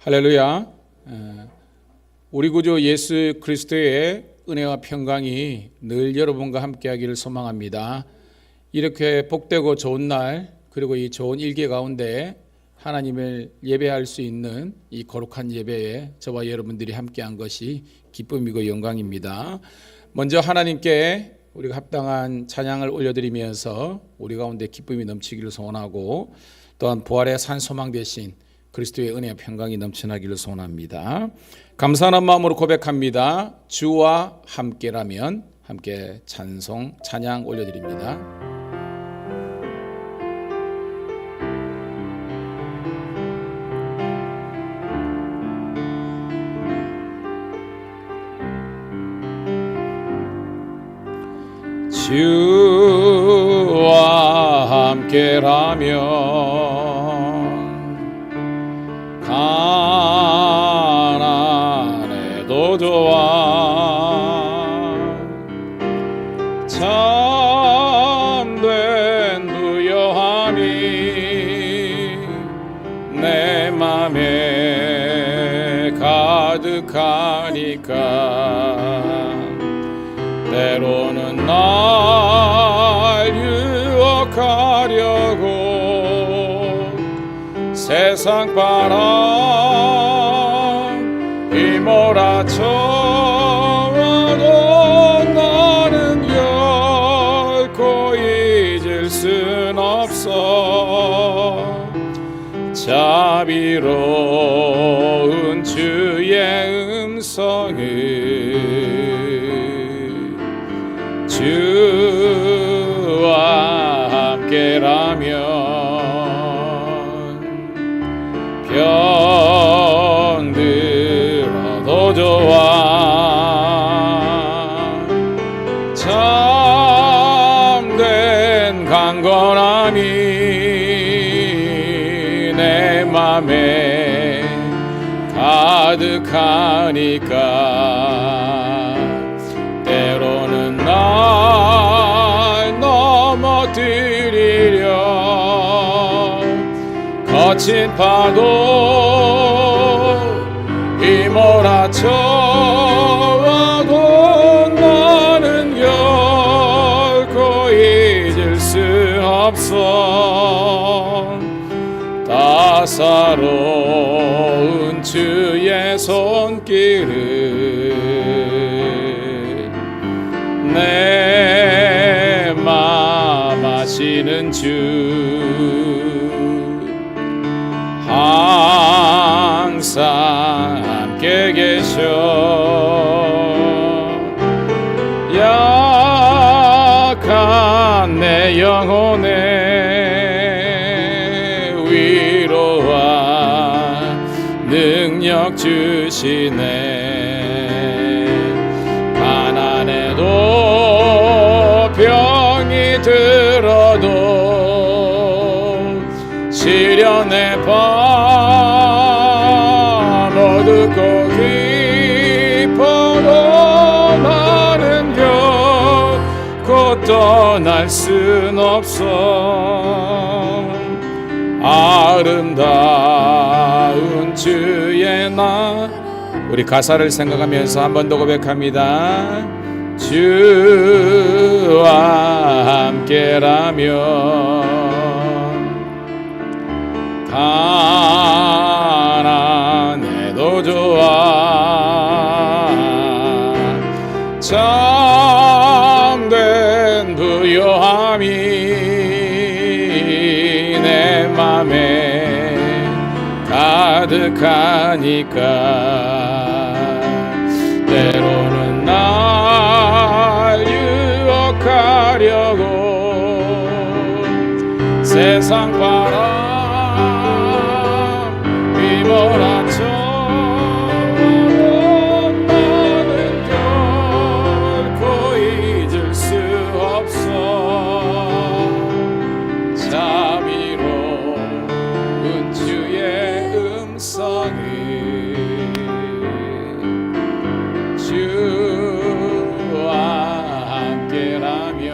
할렐루야. 우리 구주 예수 그리스도의 은혜와 평강이 늘 여러분과 함께하기를 소망합니다. 이렇게 복되고 좋은 날, 그리고 이 좋은 일기 가운데 하나님을 예배할 수 있는 이 거룩한 예배에 저와 여러분들이 함께한 것이 기쁨이고 영광입니다. 먼저 하나님께 우리가 합당한 찬양을 올려드리면서 우리 가운데 기쁨이 넘치기를 소원하고, 또한 부활의 산 소망 되신 그리스도의 은혜와 평강이 넘쳐나기를 소원합니다. 감사하는 마음으로 고백합니다. 주와 함께라면 함께 찬양 올려드립니다. 주와 함께라면 가난해도 좋아. 참된 부요함이 내 맘에 가득하니까 때로는 날 유혹하려고 세상 바람 휘몰아쳐와도 나는 결코 잊을 순 없어. 자비로운 주의 음성을 주와 함께라면 병들어도 좋아. 참된 강건함이 내 맘에 가득하니까 때로는 날 넘어뜨리려 거친 파도 휘몰아쳐와도 나는 결코 잊을 수 없어. 따사로운 주의 손길을 내 맘 아시는 주 항상 함께 계셔. 약한 내 영혼에 위로와 능력 주시네. 가난해도 병이 들어도 시련의 밤 어둡고 깊어도 나는 결코 떠날 순 없어. 아름다운 주의 나. 우리 가사를 생각하면서 한 번 더 고백합니다. 주와 함께라면 가난해도 좋아. 참된 부요함이 내 맘에 가득하니까 때로는 날 유혹하려고 세상 바람 휘몰아쳐도 나는 결코 잊을 수 없어. 자비로운 주의 음성을 주와 함께라면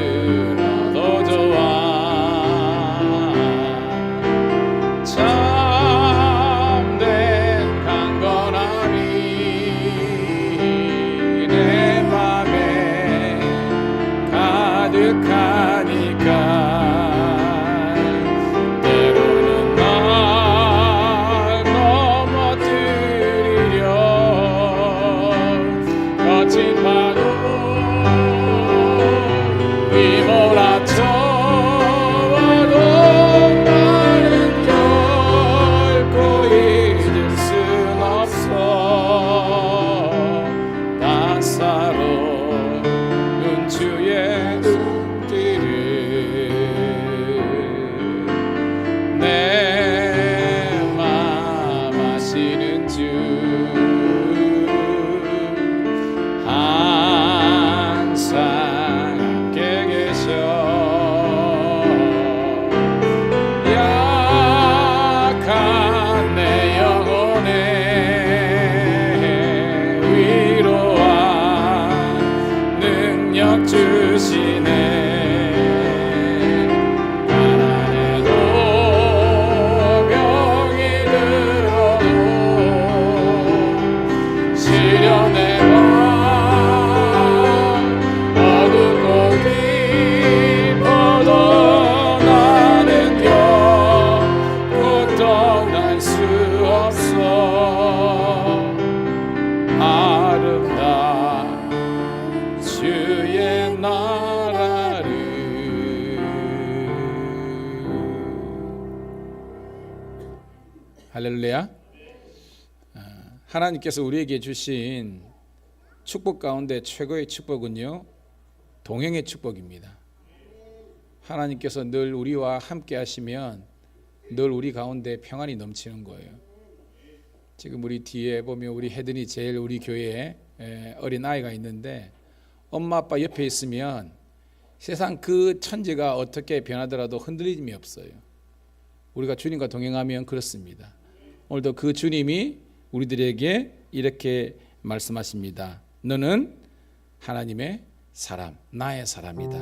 병들어도 좋아. 때로는 날 넘어뜨리려 거친 파도 휘몰아쳐와도 나는 결코 잊을 순 없어. 따사로운 주의 손길을 내 맘 아시는 주 항상 함께 계셔. 약한 내 영혼에 위로와 능력 주시네. 가난해도 병이 들어도 시련의 밤 어둡고 깊어도 나는 결코 떠날 수 없어. 아름다운 주의 나라를. 할렐루야. 하나님께서 우리에게 주신 축복 가운데 최고의 축복은요, 동행의 축복입니다. 하나님께서 늘 우리와 함께 하시면 늘 우리 가운데 평안이 넘치는 거예요. 지금 우리 뒤에 보면 우리 혜든이 제일 우리 교회에 어린 아이가 있는데, 엄마 아빠 옆에 있으면 세상 그 천지가 어떻게 변하더라도 흔들림이 없어요. 우리가 주님과 동행하면 그렇습니다. 오늘도 그 주님이 우리들에게 이렇게 말씀하십니다. 너는 하나님의 사람, 나의 사람이다.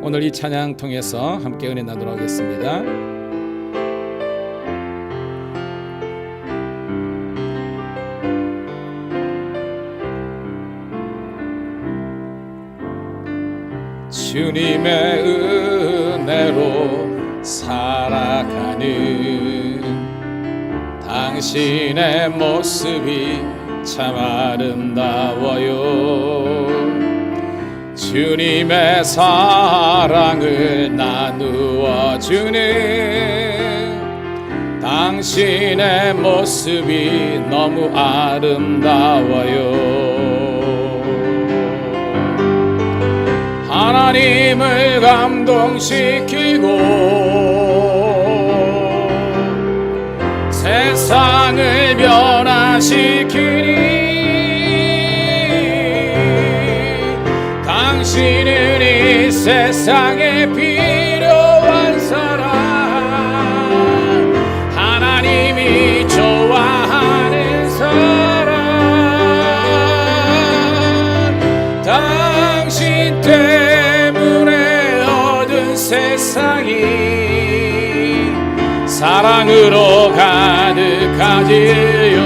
오늘 이 찬양 통해서 함께 은혜 나누도록 하겠습니다. 주님의 은혜로 살아가는 당신의 모습이 참 아름다워요. 주님의 사랑을 나누어 주는 당신의 모습이 너무 아름다워요. 하나님을 감동시키고 세상을 변화시키니 당신은 이 세상에 필요한 사람, 하나님이 좋아하는 사람, 당신 때문에 얻은 세상이 사랑으로 가득하지요.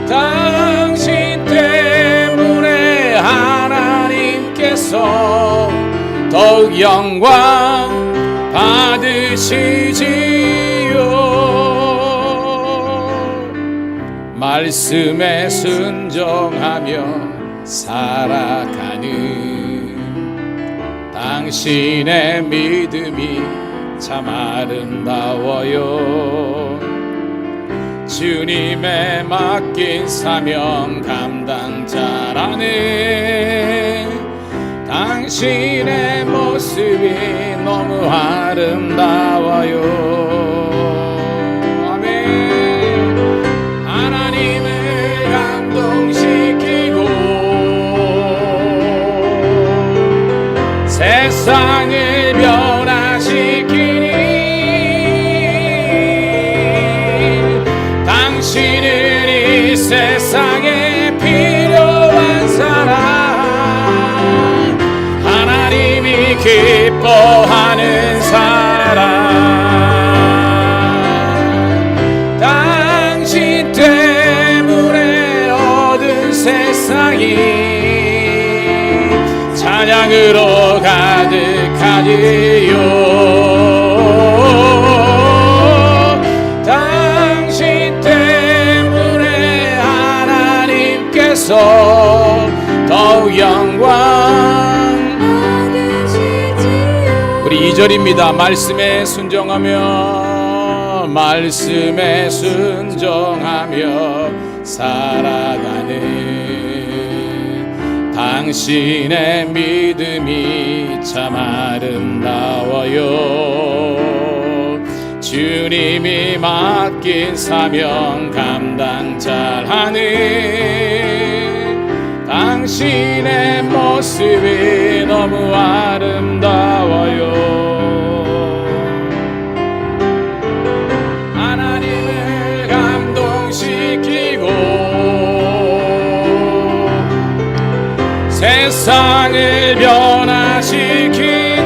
당신 때문에 하나님께서 더욱 영광 받으시지요. 말씀에 순종하며 살아가는 당신의 믿음이 참 아름다워요. 주님의 맡긴 사명 감당자라는 당신의 모습이 너무 아름다워요. 아멘. 하나님을 감동시키고 세상을 변화시키니 당신은 이 세상에 필요한 사람, 하나님이 기뻐하는 사람, 당신 때문에 얻은 세상이 찬양으로 가득하지요. 당신 때문에 하나님께서 더욱 영광. 우리 2절입니다. 말씀에 순종하며 살아가는 당신의 믿음이 참 아름다워요. 주님이 맡긴 사명 감당 잘하는 당신의 모습이 너무 아름다워요. 하나님을 감동시키고 세상을 변화시키는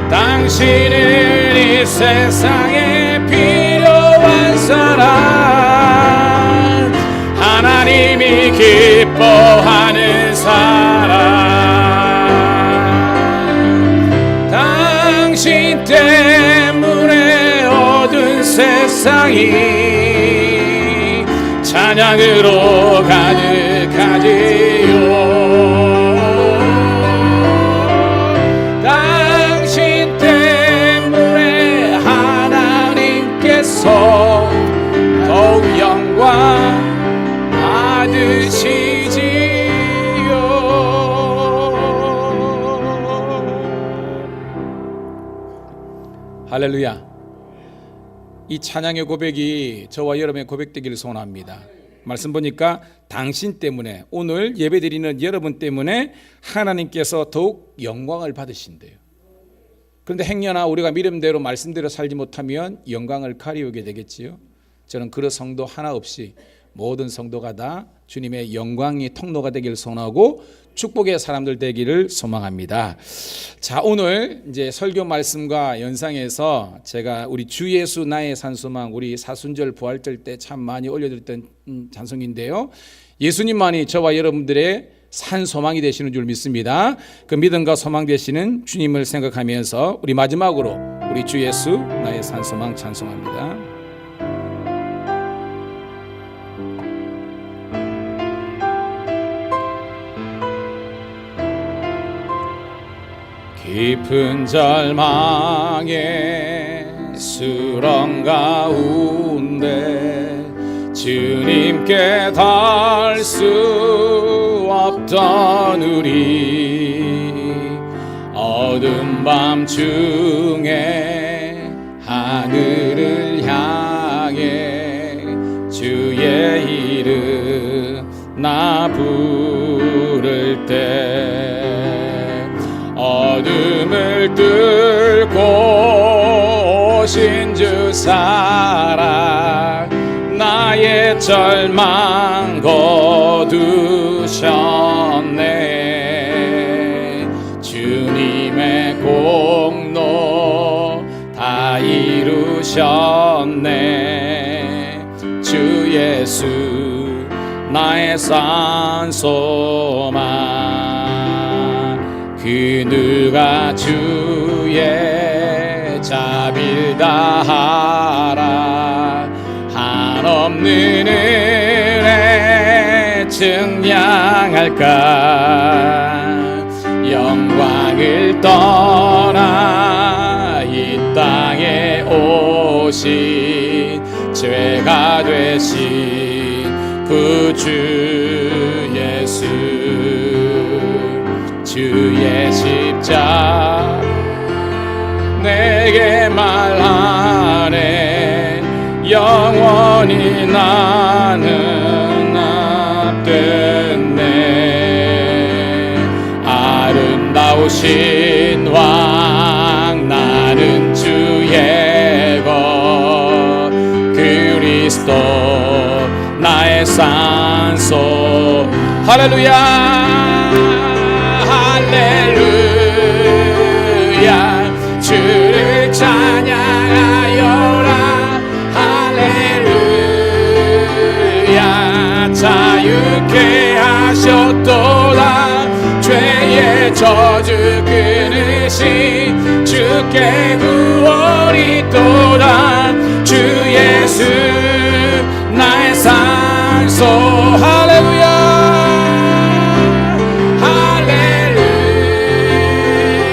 당신은 이 세상에 필요한 사람, 하나님이 기뻐하는 사람. 당신 때문에 얻은 세상이 찬양으로 가득하지요. 당신 때문에 하나님께서 더욱 영광 받으시지요. 할렐루야. 이 찬양의 고백이 저와 여러분의 고백되기를 소원합니다. 말씀 보니까 당신 때문에, 오늘 예배드리는 여러분 때문에 하나님께서 더욱 영광을 받으신대요. 그런데 행여나 우리가 믿음대로 말씀대로 살지 못하면 영광을 가리우게 되겠지요. 저는 그런 성도 하나 없이 모든 성도가 다 주님의 영광의 통로가 되기를 소원하고 축복의 사람들 되기를 소망합니다. 자, 오늘 이제 설교 말씀과 연상해서 제가 우리 주 예수 나의 산소망, 우리 사순절 부활절 때 참 많이 올려드렸던 찬송인데요. 예수님만이 저와 여러분들의 산 소망이 되시는 줄 믿습니다. 그 믿음과 소망 되시는 주님을 생각하면서 우리 마지막으로 우리 주 예수 나의 산 소망 찬송합니다. 깊은 절망의 수렁 가운데 주님께 닿을 수 없던 우리, 어두운 밤 중에 하늘을 향해 주의 이름 나 부를 때, 어둠을 뚫고 오신 주 사랑, 나의 절망 거두셨네. 주님의 공로 다 이루셨네. 주 예수 나의 산 소망, 그 누가 주의 자비를 다하라. 한없는 은혜 증량할까. 영광을 떠나 이 땅에 오신 죄가 되신 구주 예수, 주의 십자 내게 말하네. 영원히 나는 합됐네. 아름다우신 왕 나는 주의 것, 그리스도 나의 산소. 할렐루야 할렐루야. 주를 찬양하여라. 할렐루야. 자유케 하시 하셨도다. 죄의 저주 끊으신 주께 구원이 있도다. 주 예수 나의 산소. 할렐루야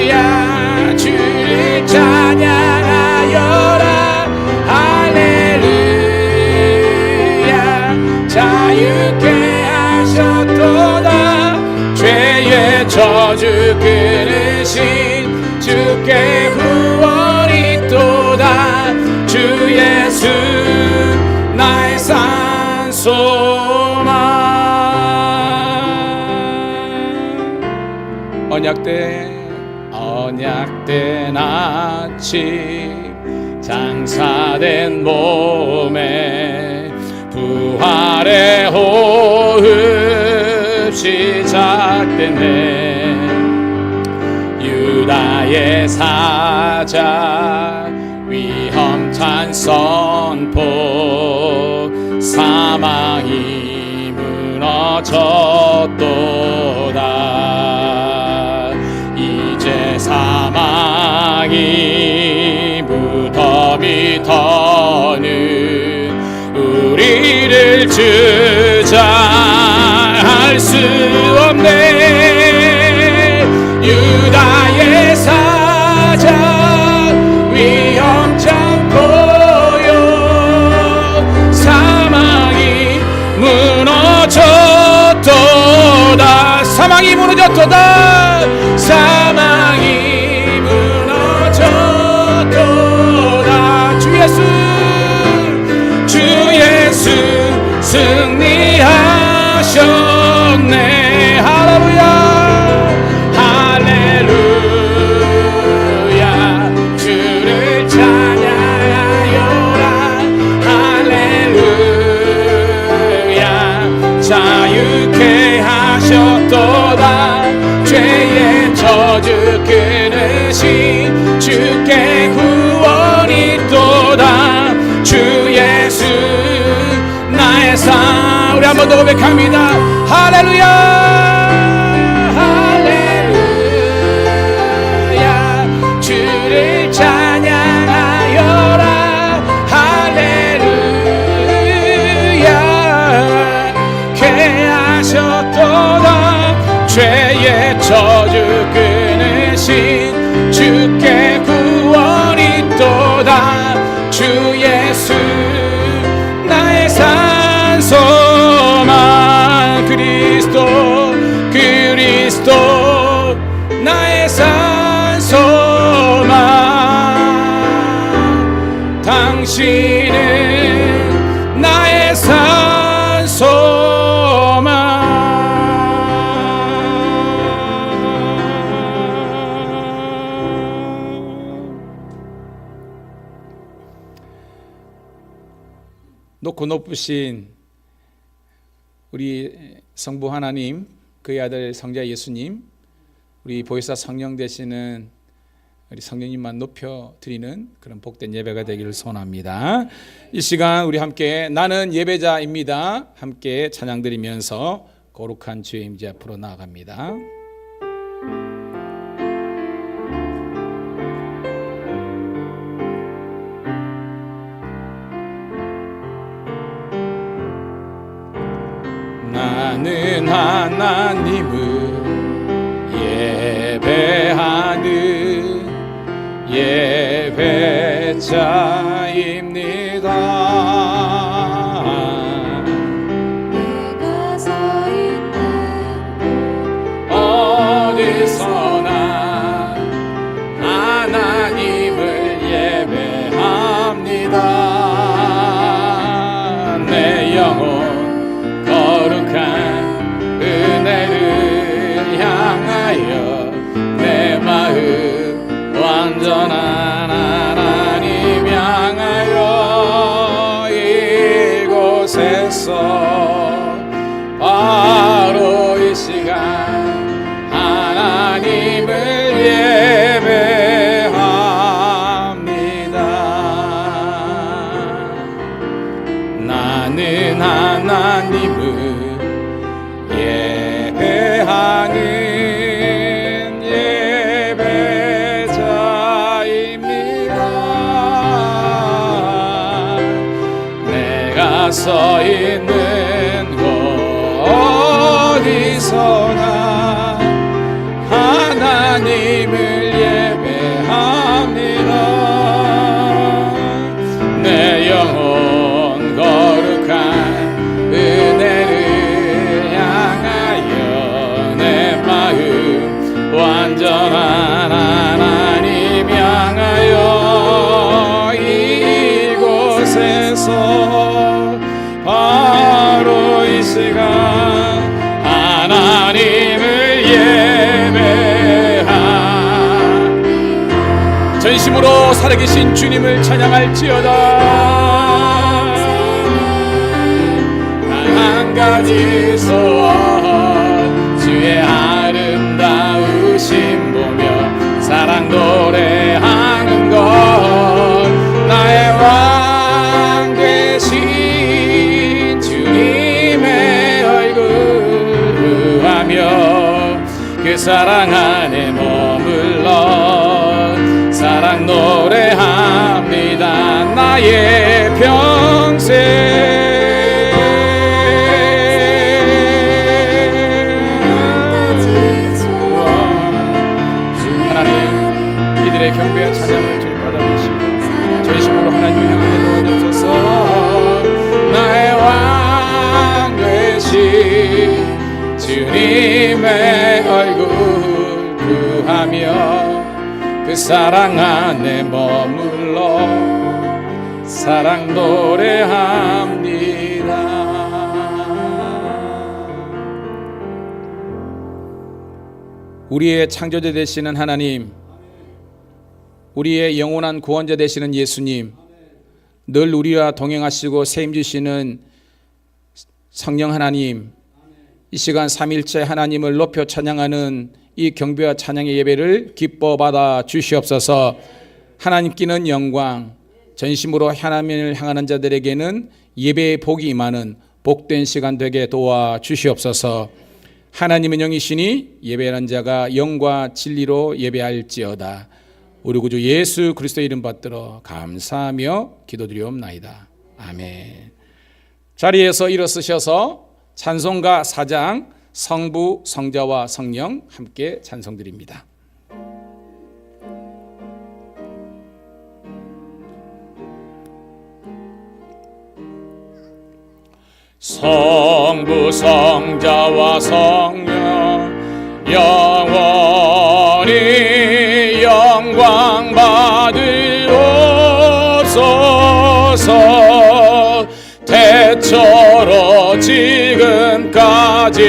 할렐루야. 주를 찬양하여라. 할렐루야. 자유케 하셨도다. 죄의 저주 끊으신 주께 구원이 있도다. 주 예수 나의 산소만. 언약된 아침 장사된 몸에 부활의 호흡 시작되네. 유다의 사자 위험찬 선포. 사망이 무너졌도다. 이제 사망이 무덤이 더는 우리를 주장할 수 없네. 유다의 사자 위험찬 고요. 사망이 무너졌도다. 사망이 무너졌도다. 사망이 무너졌도다. 주 예수 주 예수 승리하셨네. 할렐루야 할렐루야. 주를 찬양하여라. 할렐루야. 자유케 하셨도다. 죄의 저주 끊으신 주께 구원이 있도다. 주 예수 나의 산. 우리 한 번 더 고백합니다. 할렐루야 할렐루야. 주를 찬양하여라. 할렐루야. 쾌 하셨도다. 죄의 저주 끊으신 주께 구원이 있도다. 주 예수 나의 산소만. 그리스도 나의 산소만. 당신은 나의 산소만. 높고 높으신 우리 성부 하나님, 그의 아들 성자 예수님, 우리 보혜사 성령 되시는 우리 성령님만 높여드리는 그런 복된 예배가 되기를 소원합니다. 이 시간 우리 함께 나는 예배자입니다 함께 찬양 드리면서 거룩한 주의 임재 앞으로 나아갑니다. 나는 하나님을 예배하는 예배자입니다. 내가 서 있는 어디서나 하나님을 예배합니다. 내 영혼 거룩한 은혜를 향하여 내 마음 완전한 하나님 향하여 이곳에서 바로 이 시간 하나님을 예배합니다. 나는 하나님을 예배하는 예배자입니다. 내가 서 있는 곳 어디서나 하나님을 예배합니다. 내 영혼 거룩한 은혜를 향하여 내 마음 완전한 하나님 향하여 이곳에서 바로 이 시간 하나님을 예배하 전심으로 살아계신 주님을 찬양할지어다. 한 가지 소원 주의 아름다우심 보며 사랑 노래하는 것 나의 왕 되신 주님의 얼굴 구하며 그 사랑 안에 머물러 사랑 노래합니다. 나의 평생 경배와 찬양을 주님 받아주시고 전심으로 하나님을 향하여 도와주소서. 나의 왕 되신 주님의 얼굴 구하며 그 사랑 안에 머물러 사랑 노래합니다. 우리의 창조자 되시는 하나님, 우리의 영원한 구원자 되시는 예수님, 늘 우리와 동행하시고 세임 주시는 성령 하나님, 이 시간 삼일째 하나님을 높여 찬양하는 이 경배와 찬양의 예배를 기뻐 받아 주시옵소서. 하나님께는 영광, 전심으로 하나님을 향하는 자들에게는 예배의 복이 임하는 복된 시간 되게 도와 주시옵소서. 하나님은 영이시니 예배하는 자가 영과 진리로 예배할지어다. 우리 구주 예수 그리스도의 이름 받들어 감사하며 기도드리옵나이다. 아멘. 자리에서 일어서셔서 찬송가 4장 성부 성자와 성령 함께 찬송드립니다. 성부 성자와 성령 영원히 영광 받으옵소서. 태초로 지금까지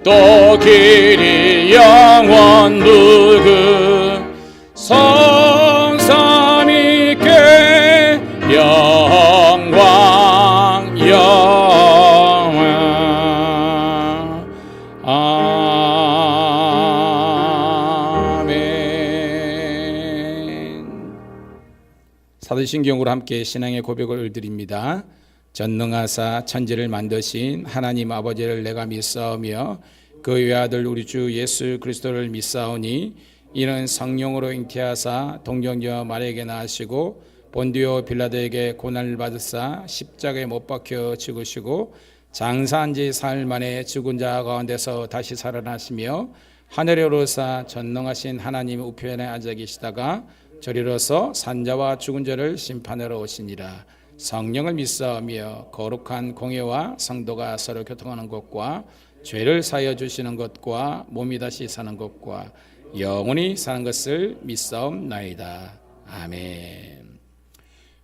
또 길이 영원 누구 성삼위께 영광 사도신경으로 함께 신앙의 고백을 드립니다. 전능하사 천지를 만드신 하나님 아버지를 내가 믿사오며 그 외아들 우리 주 예수 그리스도를 믿사오니 이는 성령으로 잉태하사 동정녀 마리아에게 나시고 본디오 빌라도에게 고난을 받으사 십자가에 못 박혀 죽으시고 장사한 지 사흘 만에 죽은 자 가운데서 다시 살아나시며 하늘에 오르사 전능하신 하나님 우편에 앉아 계시다가 저리로서 산자와 죽은 자를 심판하러 오시니라. 성령을 믿사오며 거룩한 공예와 성도가 서로 교통하는 것과 죄를 사하여 주시는 것과 몸이 다시 사는 것과 영원히 사는 것을 믿사옵나이다. 아멘.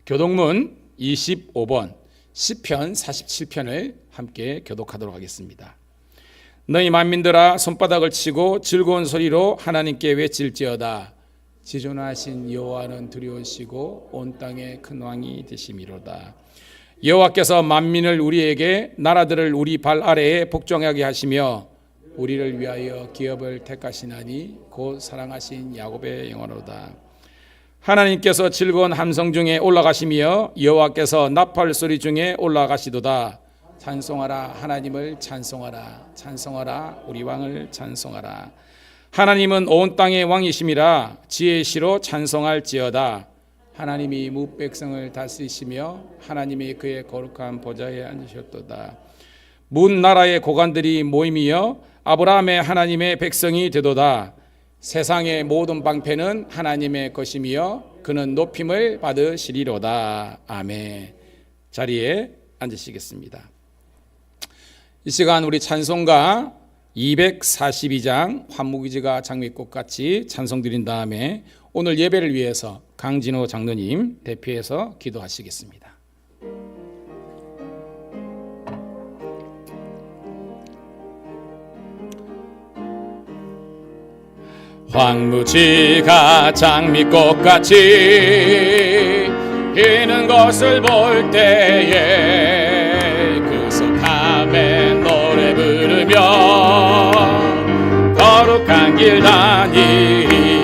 교독문 25번 시편 47편을 함께 교독하도록 하겠습니다. 너희 만민들아 손바닥을 치고 즐거운 소리로 하나님께 외칠지어다. 지존하신 여호와는 두려우시고 온 땅의 큰 왕이 되심이로다. 여호와께서 만민을 우리에게 나라들을 우리 발 아래에 복종하게 하시며 우리를 위하여 기업을 택하시나니 곧 사랑하신 야곱의 영원로다. 하나님께서 즐거운 함성 중에 올라가시며 여호와께서 나팔 소리 중에 올라가시도다. 찬송하라. 하나님을 찬송하라. 찬송하라. 우리 왕을 찬송하라. 하나님은 온 땅의 왕이심이라 지혜의 시로 찬송할지어다. 하나님이 무백성을 다스리시며 하나님이 그의 거룩한 보좌에 앉으셨도다. 문 나라의 고관들이 모임이여 아브라함의 하나님의 백성이 되도다. 세상의 모든 방패는 하나님의 것이며 그는 높임을 받으시리로다. 아멘. 자리에 앉으시겠습니다. 이 시간 우리 찬송가 242장 환무기지가 장미꽃같이 찬송 드린 다음에 오늘 예배를 위해서 강진호 장로님 대표해서 기도하시겠습니다. 황무지가 장미꽃같이 피는 것을 볼 때에 그 속함에 노래 부르며 거룩한 길 다니리.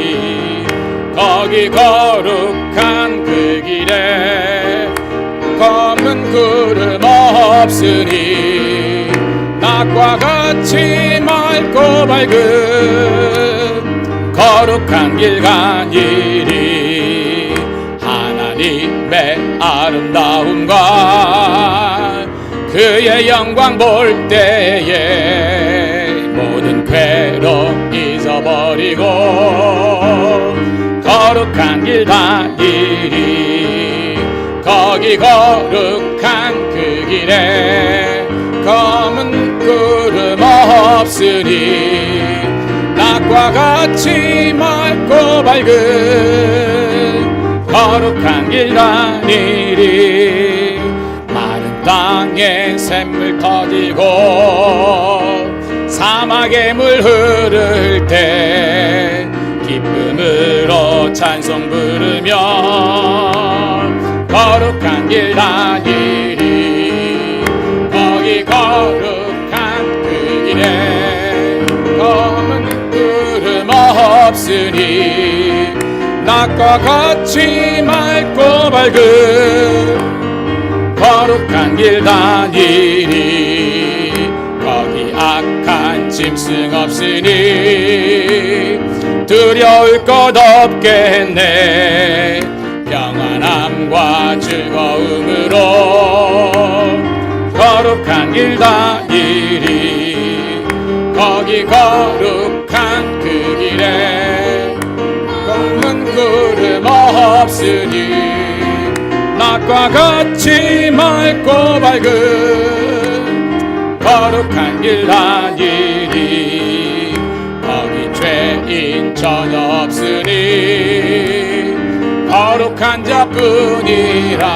거기 거룩한 그 길에 검은 구름 없으니 낮과 같이 맑고 밝은 거룩한 길 가니리. 하나님의 아름다움과 그의 영광 볼 때에 모든 괴로움 잊어버리고 거룩한 길 다니리. 거기 거룩한 그 길에 검은 구름 없으니 낮과 같이 맑고 밝은 거룩한 길 다니리. 마른 땅에 샘물 터지고 사막에 물 흐를 때 기쁨으로 찬송 부르며 거룩한 길 다니리. 거기 거룩한 그 길에 검은 구름 없으니 낮과 같이 맑고 밝은 거룩한 길 다니리. 거기 악한 짐승 없으니 두려울 것 없겠네. 평안함과 즐거움으로 거룩한 길 다니리. 거기 거룩한 그 길에 검은 구름 없으니 낮과 같이 맑고 밝은 거룩한 길 다니리. 거기 죄인 전혀 없으니 거룩한 자뿐이라.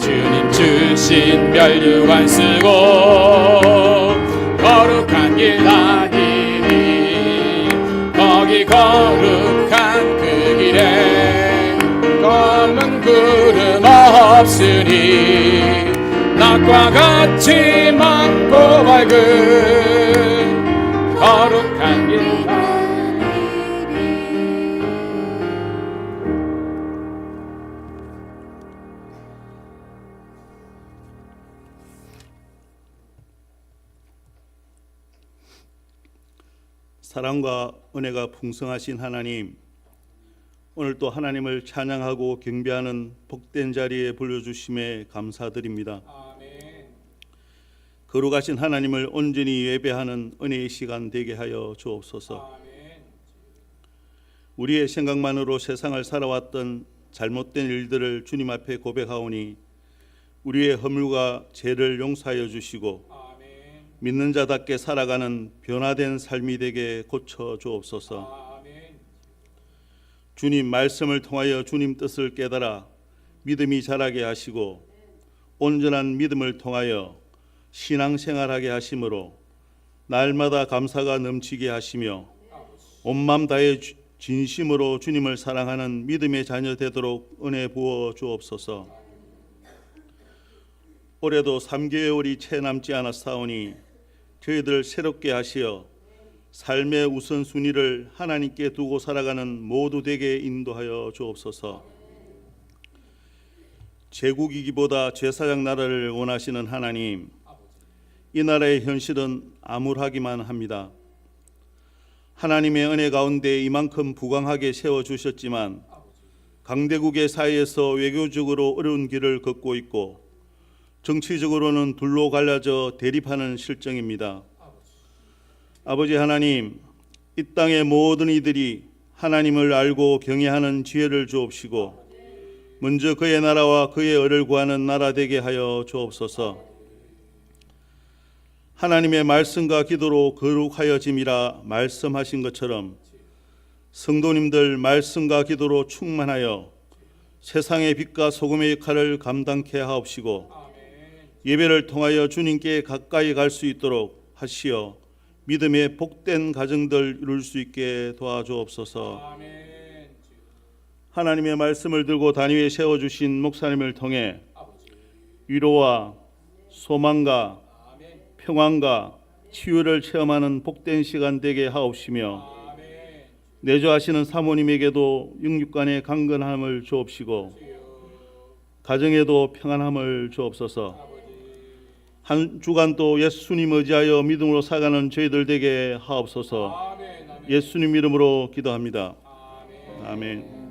주님 주신 멸류관 쓰고 거룩한 길 다니리. 거기 거룩한 그 길에 검은 구름 없으니 낮과 같이 맑고 밝은 거룩한 길 다니리. 사랑과 은혜가 풍성하신 하나님, 오늘 또 하나님을 찬양하고 경배하는 복된 자리에 불러주심에 감사드립니다. 아멘. 거룩하신 하나님을 온전히 예배하는 은혜의 시간 되게 하여 주옵소서. 아멘. 우리의 생각만으로 세상을 살아왔던 잘못된 일들을 주님 앞에 고백하오니 우리의 허물과 죄를 용서하여 주시고 믿는 자답게 살아가는 변화된 삶이 되게 고쳐 주옵소서. 아멘. 주님 말씀을 통하여 주님 뜻을 깨달아 믿음이 자라게 하시고 온전한 믿음을 통하여 신앙생활하게 하심으로 날마다 감사가 넘치게 하시며 온맘 다해 진심으로 주님을 사랑하는 믿음의 자녀 되도록 은혜 부어 주옵소서. 올해도 3개월이 채 남지 않았사오니 저희들 새롭게 하시어 삶의 우선순위를 하나님께 두고 살아가는 모두 되게 인도하여 주옵소서. 제국이기보다 제사장 나라를 원하시는 하나님, 이 나라의 현실은 암울하기만 합니다. 하나님의 은혜 가운데 이만큼 부강하게 세워주셨지만 강대국의 사이에서 외교적으로 어려운 길을 걷고 있고 정치적으로는 둘로 갈라져 대립하는 실정입니다. 아버지 하나님, 이 땅의 모든 이들이 하나님을 알고 경외하는 지혜를 주옵시고 먼저 그의 나라와 그의 의를 구하는 나라 되게 하여 주옵소서. 하나님의 말씀과 기도로 거룩하여짐이라 말씀하신 것처럼 성도님들 말씀과 기도로 충만하여 세상의 빛과 소금의 역할을 감당케 하옵시고 예배를 통하여 주님께 가까이 갈 수 있도록 하시어 믿음의 복된 가정들 이룰 수 있게 도와주옵소서. 하나님의 말씀을 들고 단위에 세워주신 목사님을 통해 위로와 소망과 평안과 치유를 체험하는 복된 시간 되게 하옵시며 내조하시는 사모님에게도 영육간의 강건함을 주옵시고 가정에도 평안함을 주옵소서. 한 주간 또 예수님 의지하여 믿음으로 살아가는 저희들 되게 하옵소서. 예수님 이름으로 기도합니다. 아멘.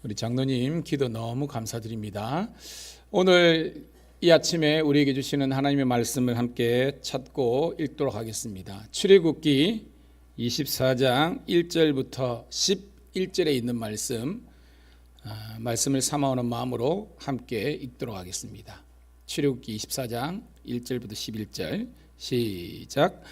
우리 장로님 기도 너무 감사드립니다. 오늘 이 아침에 우리에게 주시는 하나님의 말씀을 함께 찾고 읽도록 하겠습니다. 출애굽기 24장 1절부터 11절에 있는 말씀을 삼아오는 마음으로 함께 읽도록 하겠습니다. 출애굽기 24장 1절부터 11절 시작.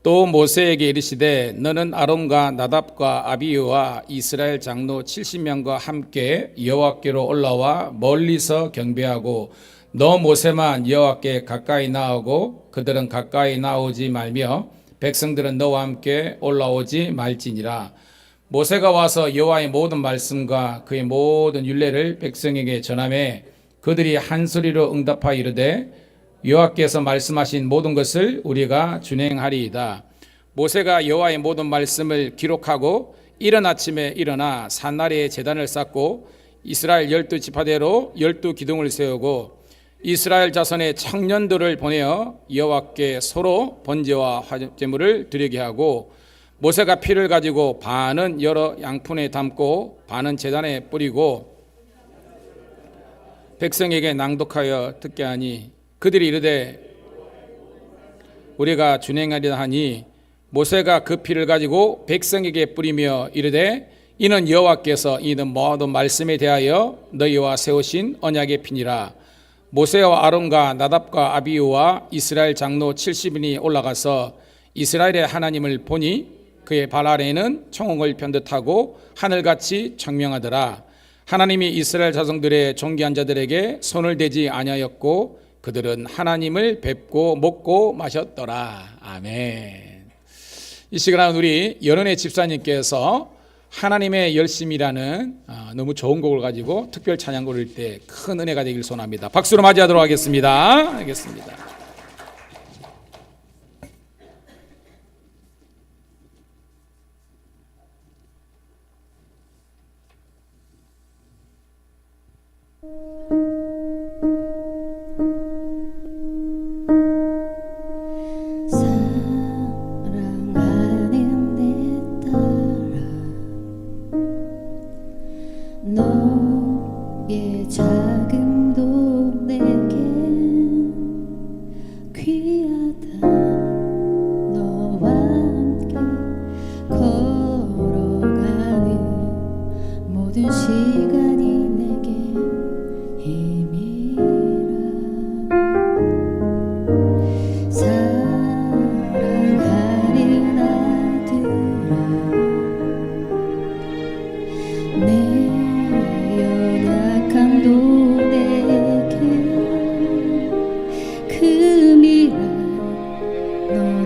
또 모세에게 이르시되 너는 아론과 나답과 아비후와 이스라엘 장로 70명과 함께 여호와께로 올라와 멀리서 경배하고 너 모세만 여호와께 가까이 나오고 그들은 가까이 나오지 말며 백성들은 너와 함께 올라오지 말지니라. 모세가 와서 여호와의 모든 말씀과 그의 모든 율례를 백성에게 전하매 그들이 한 소리로 응답하여 이르되 여호와께서 말씀하신 모든 것을 우리가 준행하리이다. 모세가 여호와의 모든 말씀을 기록하고 이른 아침에 일어나 산나리에 제단을 쌓고 이스라엘 12지파대로 12기둥을 세우고 이스라엘 자손의 청년들을 보내어 여호와께 서로 번제와 화제물을 드리게 하고 모세가 피를 가지고 반은 여러 양푼에 담고 반은 제단에 뿌리고 백성에게 낭독하여 듣게 하니 그들이 이르되 우리가 준행하리라 하니 모세가 그 피를 가지고 백성에게 뿌리며 이르되 이는 여호와께서 이는 모든 말씀에 대하여 너희와 세우신 언약의 피니라. 모세와 아론과 나답과 아비후와 이스라엘 장로 70인이 올라가서 이스라엘의 하나님을 보니 그의 발 아래에는 청홍을 편듯하고 하늘같이 청명하더라. 하나님이 이스라엘 자손들의 존귀한 자들에게 손을 대지 아니하였고 그들은 하나님을 뵙고 먹고 마셨더라. 아멘. 이 시간은 우리 연은혜 집사님께서 하나님의 열심이라는 너무 좋은 곡을 가지고 특별 찬양 부를 때 큰 은혜가 되길 소원합니다. 박수로 맞이하도록 하겠습니다. 알겠습니다. 너의 자금도 내게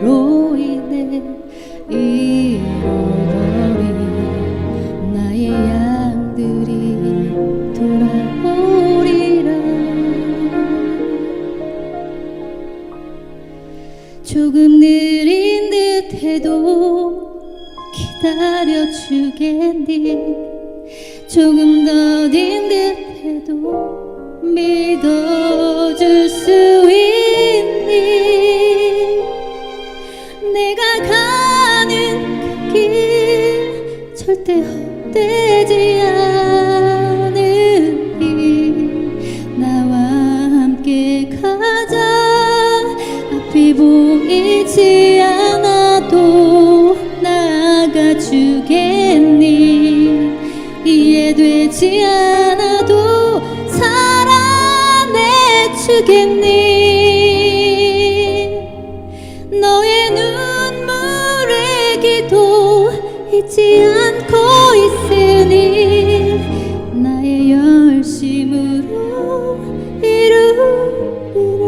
너로 인해 잃어버린 나의 양들이 돌아오리라. 조금 느린 듯해도 기다려주겠니. 조금 더딘 듯해도 믿어줄 수 있니. 내가 가는 그 길 절대 헛되지 않으니 나와 함께 가자. 앞이 보이지 않아도 나아가 주겠니. 이해되지 않아도 살아내 주겠니. 너의 눈물의 기도 잊지 않고 있으니 나의 열심으로 이루리라.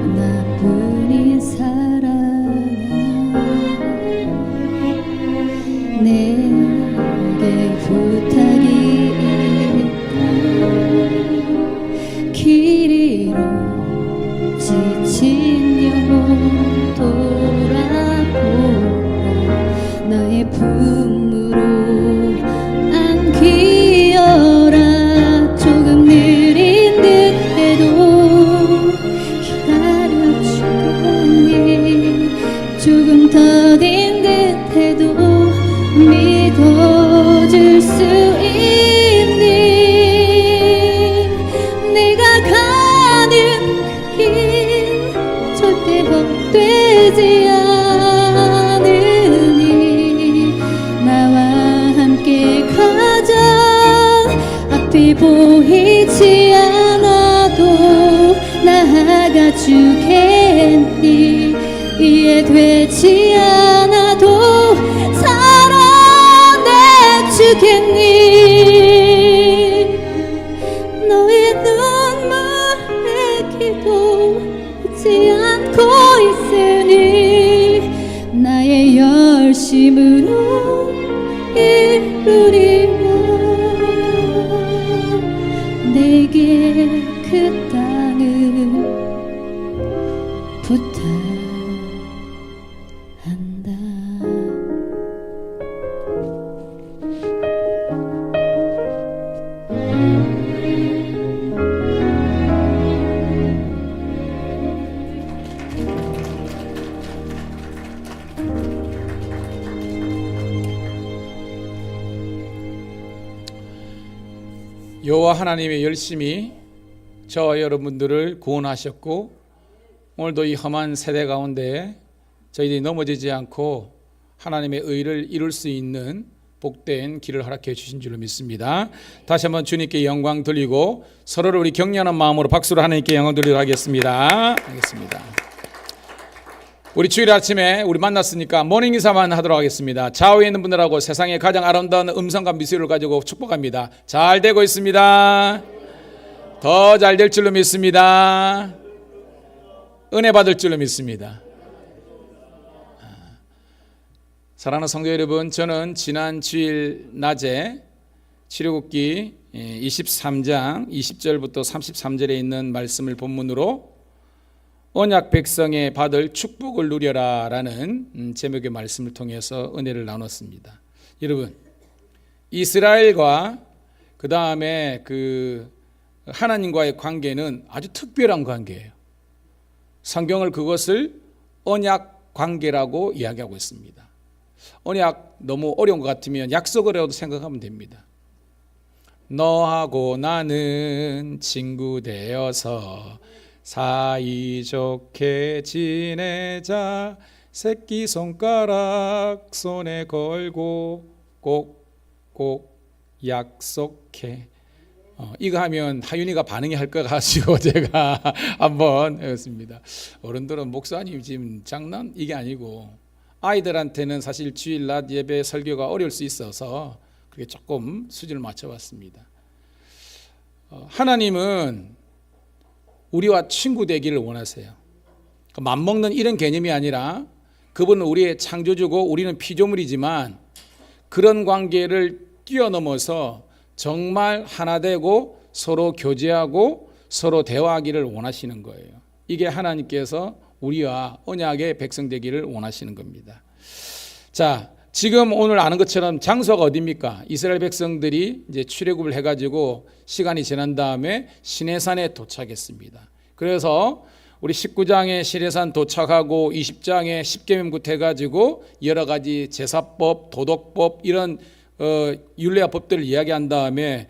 하나뿐인 사랑아 내게 부탁이 길 잃어 지친 영혼 돌아보고 너의 품으로 안기어라. 조금 느린 듯해도 기다려주겠니. 조금 더딘 듯해도 믿어줄 수 있니. 내가 가는 그 길 절대 헛되지 않으니 나와 함께 가자. 앞이 보이지 않아도 나아가 주겠니. 이해되지 않아도 살아내 주겠니. 너의 눈물의 기도 잊지 않고 있으니 나의 열심으로 이루리라. 내게 그 땅을 부탁한다. 여호와 하나님의 열심히 저와 여러분들을 구원하셨고 오늘도 이 험한 세대 가운데 저희들이 넘어지지 않고 하나님의 의를 이룰 수 있는 복된 길을 허락해 주신 줄로 믿습니다. 다시 한번 주님께 영광 돌리고 서로를 우리 격려하는 마음으로 박수로 하나님께 영광 돌리도록 하겠습니다. 우리 주일 아침에 우리 만났으니까 모닝 인사만 하도록 하겠습니다. 좌우에 있는 분들하고 세상에 가장 아름다운 음성과 미소를 가지고 축복합니다. 잘 되고 있습니다. 더 잘 될 줄로 믿습니다. 은혜 받을 줄로 믿습니다. 사랑하는 성도 여러분, 저는 지난 주일 낮에 출애굽기 23장 20절부터 33절에 있는 말씀을 본문으로 언약 백성의 받을 축복을 누려라 라는 제목의 말씀을 통해서 은혜를 나눴습니다. 여러분, 이스라엘과 그 다음에 하나님과의 관계는 아주 특별한 관계예요. 성경을 그것을 언약 관계라고 이야기하고 있습니다. 언약 너무 어려운 것 같으면 약속이라도 생각하면 됩니다. 너하고 나는 친구 되어서 사이좋게 지내자. 새끼손가락 손에 걸고 꼭꼭 약속해. 이거 하면 하윤이가 반응이 할 것 가지고 제가 한번 했습니다. 어른들은 목사님 지금 장난 이게 아니고 아이들한테는 사실 주일 낮 예배 설교가 어려울 수 있어서 그게 조금 수준을 맞춰봤습니다. 하나님은 우리와 친구 되기를 원하세요. 맞먹는 이런 개념이 아니라 그분은 우리의 창조주고 우리는 피조물이지만 그런 관계를 뛰어넘어서 정말 하나 되고 서로 교제하고 서로 대화하기를 원하시는 거예요. 이게 하나님께서 우리와 언약의 백성 되기를 원하시는 겁니다. 자, 지금 오늘 아는 것처럼 장소가 어디입니까? 이스라엘 백성들이 이제 출애굽을 해가지고 시간이 지난 다음에 시내산에 도착했습니다. 그래서 우리 19장에 시내산 도착하고 20장에 십계명부터 해가지고 여러 가지 제사법, 도덕법 이런 율례와 법들을 이야기한 다음에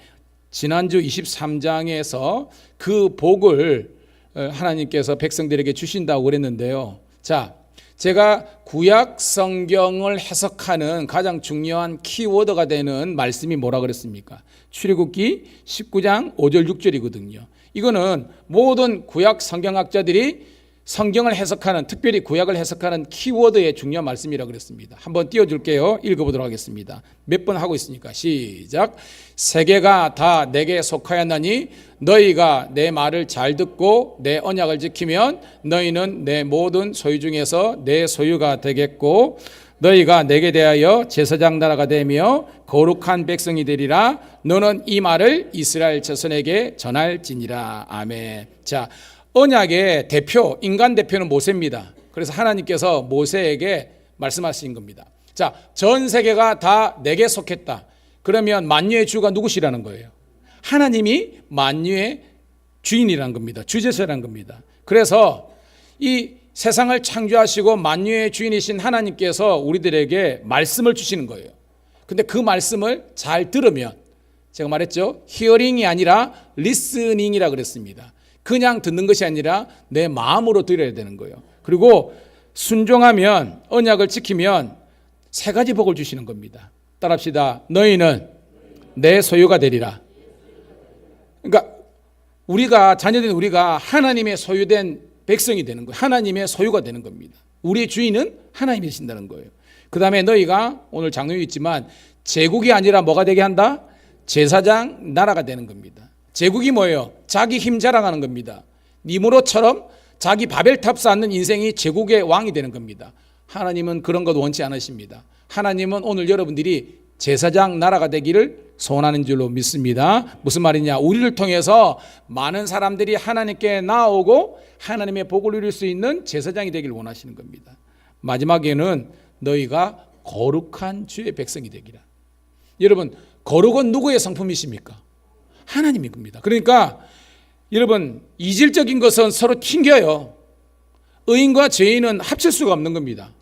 지난주 23장에서 그 복을 하나님께서 백성들에게 주신다고 그랬는데요. 자, 제가 구약 성경을 해석하는 가장 중요한 키워드가 되는 말씀이 뭐라 그랬습니까? 출애굽기 19장 5절 6절이거든요. 이거는 모든 구약 성경학자들이 성경을 해석하는, 특별히 구약을 해석하는 키워드의 중요한 말씀이라고 그랬습니다. 한번 띄워줄게요. 읽어보도록 하겠습니다. 몇 번 하고 있으니까 시작. 세계가 다 내게 속하였나니 너희가 내 말을 잘 듣고 내 언약을 지키면 너희는 내 모든 소유 중에서 내 소유가 되겠고 너희가 내게 대하여 제사장 나라가 되며 거룩한 백성이 되리라. 너는 이 말을 이스라엘 자손에게 전할지니라. 아멘. 자, 언약의 대표, 인간 대표는 모세입니다. 그래서 하나님께서 모세에게 말씀하신 겁니다. 자, 전 세계가 다 내게 속했다. 그러면 만유의 주가 누구시라는 거예요? 하나님이 만유의 주인이라는 겁니다. 주제사라는 겁니다. 그래서 이 세상을 창조하시고 만유의 주인이신 하나님께서 우리들에게 말씀을 주시는 거예요. 근데 그 말씀을 잘 들으면, 제가 말했죠, 히어링이 아니라 리스닝이라 그랬습니다. 그냥 듣는 것이 아니라 내 마음으로 들어야 되는 거예요. 그리고 순종하면, 언약을 지키면 세 가지 복을 주시는 겁니다. 따라합시다. 너희는 내 소유가 되리라. 그러니까 우리가, 자녀된 우리가 하나님의 소유된 백성이 되는 거예요. 하나님의 소유가 되는 겁니다. 우리의 주인은 하나님이신다는 거예요. 그 다음에 너희가, 오늘 장로이 있지만 제국이 아니라 뭐가 되게 한다? 제사장 나라가 되는 겁니다. 제국이 뭐예요? 자기 힘 자랑하는 겁니다. 니무롯처럼 자기 바벨탑 쌓는 인생이 제국의 왕이 되는 겁니다. 하나님은 그런 것 원치 않으십니다. 하나님은 오늘 여러분들이 제사장 나라가 되기를 소원하는 줄로 믿습니다. 무슨 말이냐? 우리를 통해서 많은 사람들이 하나님께 나아오고 하나님의 복을 누릴 수 있는 제사장이 되기를 원하시는 겁니다. 마지막에는 너희가 거룩한 주의 백성이 되기라. 여러분, 거룩은 누구의 성품이십니까? 하나님인 겁니다. 그러니까 여러분, 이질적인 것은 서로 튕겨요. 의인과 죄인은 합칠 수가 없는 겁니다.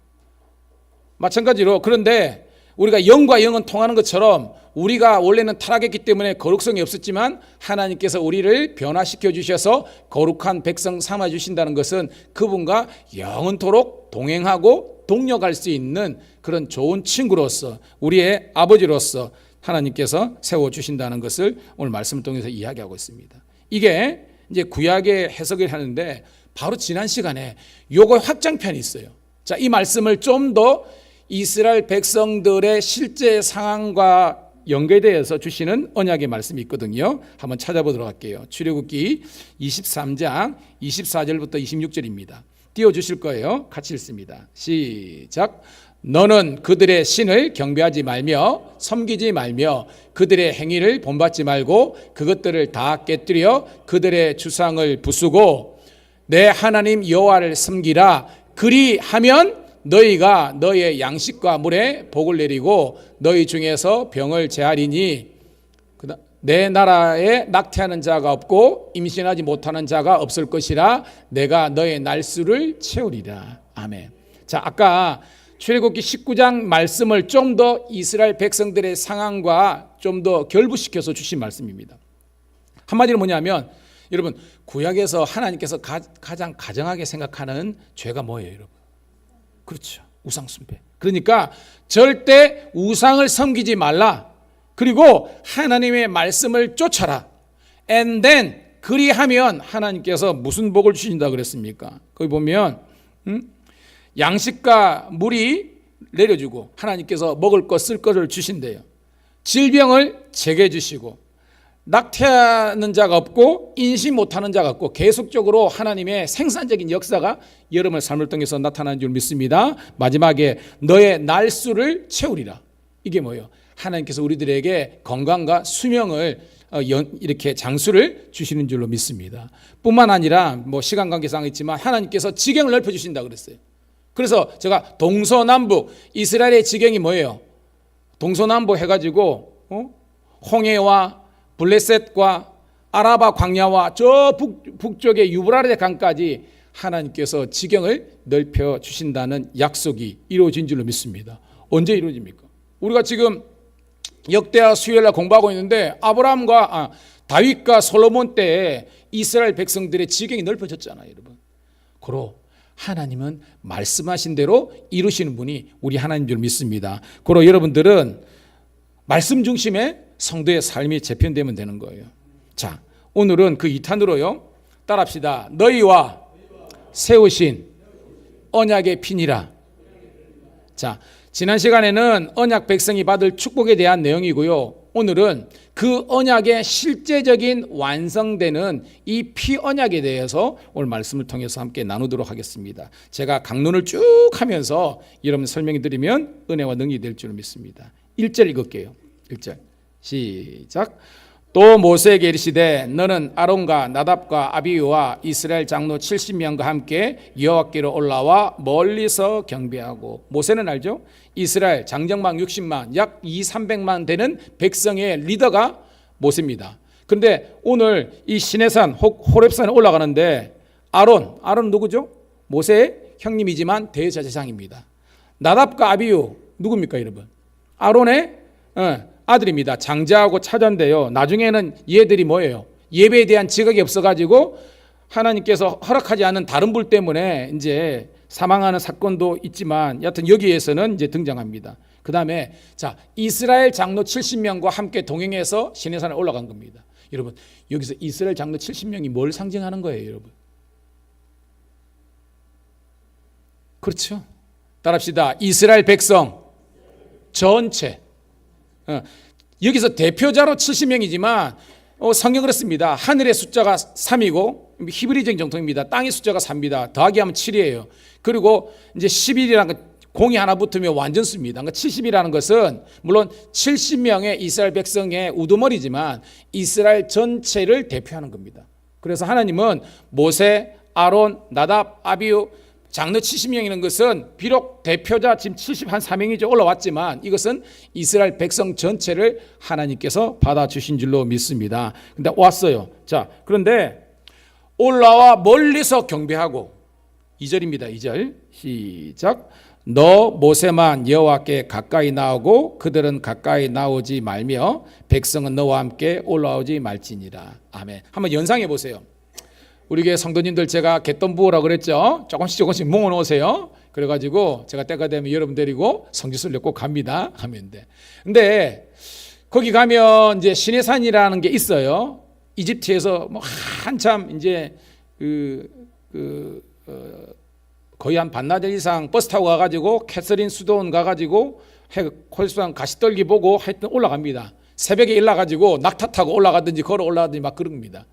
마찬가지로, 그런데 우리가 영과 영은 통하는 것처럼 우리가 원래는 타락했기 때문에 거룩성이 없었지만 하나님께서 우리를 변화시켜 주셔서 거룩한 백성 삼아 주신다는 것은 그분과 영원토록 동행하고 동력할 수 있는 그런 좋은 친구로서, 우리의 아버지로서 하나님께서 세워주신다는 것을 오늘 말씀을 통해서 이야기하고 있습니다. 이게 이제 구약의 해석을 하는데 바로 지난 시간에 요거 확장편이 있어요. 자, 이 말씀을 좀 더 이스라엘 백성들의 실제 상황과 연계되어서 주시는 언약의 말씀이 있거든요. 한번 찾아보도록 할게요. 출애굽기 23장 24절부터 26절입니다. 띄워주실 거예요. 같이 읽습니다. 시작. 너는 그들의 신을 경배하지 말며 섬기지 말며 그들의 행위를 본받지 말고 그것들을 다 깨뜨려 그들의 주상을 부수고 내 하나님 여호와를 섬기라. 그리하면 너희가 너희의 양식과 물에 복을 내리고 너희 중에서 병을 제하리니 내 나라에 낙태하는 자가 없고 임신하지 못하는 자가 없을 것이라. 내가 너의 날수를 채우리라. 아멘. 자, 아까 출애굽기 19장 말씀을 좀 더 이스라엘 백성들의 상황과 좀 더 결부시켜서 주신 말씀입니다. 한마디로 뭐냐면, 여러분, 구약에서 하나님께서 가장 가정하게 생각하는 죄가 뭐예요, 여러분? 그렇죠. 우상 숭배. 그러니까 절대 우상을 섬기지 말라. 그리고 하나님의 말씀을 쫓아라. And then 그리하면 하나님께서 무슨 복을 주신다 그랬습니까? 거기 보면 양식과 물이 내려주고 하나님께서 먹을 것 쓸 것을 주신대요. 질병을 제거해 주시고 낙태하는 자가 없고 인식 못하는 자가 없고 계속적으로 하나님의 생산적인 역사가 여러분의 삶을 통해서 나타나는 줄 믿습니다. 마지막에 너의 날수를 채우리라. 이게 뭐예요? 하나님께서 우리들에게 건강과 수명을 이렇게 장수를 주시는 줄로 믿습니다. 뿐만 아니라 뭐 시간 관계상 있지만 하나님께서 지경을 넓혀주신다 그랬어요. 그래서 제가 동서남북 이스라엘의 지경이 뭐예요? 동서남북 해가지고 홍해와 블레셋과 아라바 광야와 저 북쪽의 유브라데 강까지 하나님께서 지경을 넓혀 주신다는 약속이 이루어진 줄로 믿습니다. 언제 이루어집니까? 우리가 지금 역대하 수요일날 공부하고 있는데 다윗과 솔로몬 때에 이스라엘 백성들의 지경이 넓어졌잖아요, 여러분. 그러 하나님은 말씀하신 대로 이루시는 분이 우리 하나님인 줄 믿습니다. 그러 여러분들은 말씀 중심의 성도의 삶이 재편되면 되는 거예요. 자, 오늘은 그 2탄으로요. 따라합시다. 너희와 세우신 언약의 피니라. 자, 지난 시간에는 언약 백성이 받을 축복에 대한 내용이고요. 오늘은 그 언약의 실제적인 완성되는 이 피 언약에 대해서 오늘 말씀을 통해서 함께 나누도록 하겠습니다. 제가 강론을 쭉 하면서 여러분 설명해 드리면 은혜와 능력이 될 줄 믿습니다. 1절 읽을게요. 1절 시작. 또 모세에게 이르시되 너는 아론과 나답과 아비유와 이스라엘 장로 70명과 함께 여호와께로 올라와 멀리서 경배하고. 모세는 알죠? 이스라엘 장정막 60만 약 200~300만 되는 백성의 리더가 모세입니다. 그런데 오늘 이 시내산 호렙산에 올라가는데 아론 누구죠? 모세의 형님이지만 대제사장입니다. 나답과 아비유 누굽니까 여러분? 아론의 아들입니다. 장자하고 차자인데요. 나중에는 얘들이 뭐예요? 예배에 대한 지각이 없어가지고 하나님께서 허락하지 않은 다른 불 때문에 이제 사망하는 사건도 있지만 여하튼 여기에서는 이제 등장합니다. 그 다음에 자 이스라엘 장로 70명과 함께 동행해서 시내산에 올라간 겁니다. 여러분 여기서 이스라엘 장로 70명이 뭘 상징하는 거예요, 여러분? 그렇죠? 따라합시다. 이스라엘 백성 전체. 여기서 대표자로 70명이지만 성경 그렇습니다. 하늘의 숫자가 3이고 히브리적 정통입니다. 땅의 숫자가 3입니다. 더하기 하면 7이에요. 그리고 이제 11이라는 공이 하나 붙으면 완전수입니다. 그러니까 70이라는 것은 물론 70명의 이스라엘 백성의 우두머리지만 이스라엘 전체를 대표하는 겁니다. 그래서 하나님은 모세, 아론, 나답, 아비유 장로 70명이라는 것은 비록 대표자 지금 74명이죠. 올라왔지만 이것은 이스라엘 백성 전체를 하나님께서 받아주신 줄로 믿습니다. 근데 왔어요. 자, 그런데 올라와 멀리서 경배하고 2절입니다. 2절 시작. 너 모세만 여호와께 가까이 나오고 그들은 가까이 나오지 말며 백성은 너와 함께 올라오지 말지니라. 아멘. 한번 연상해 보세요. 우리 교회 성도님들 제가 갯돈 부으라고 그랬죠. 조금씩 모아 놓으세요. 그래가지고 제가 때가 되면 여러분 데리고 성지순례 꼭 갑니다. 하면 돼. 근데 거기 가면 이제 시내산이라는 게 있어요. 이집트에서 뭐 한참 이제 거의 한 반나절 이상 버스 타고 가가지고 캐서린 수도원 가가지고 콜수산 가시떨기 보고 하여튼 올라갑니다. 새벽에 일어나가지고 낙타 타고 올라가든지 걸어 올라가든지 막 그런 겁니다.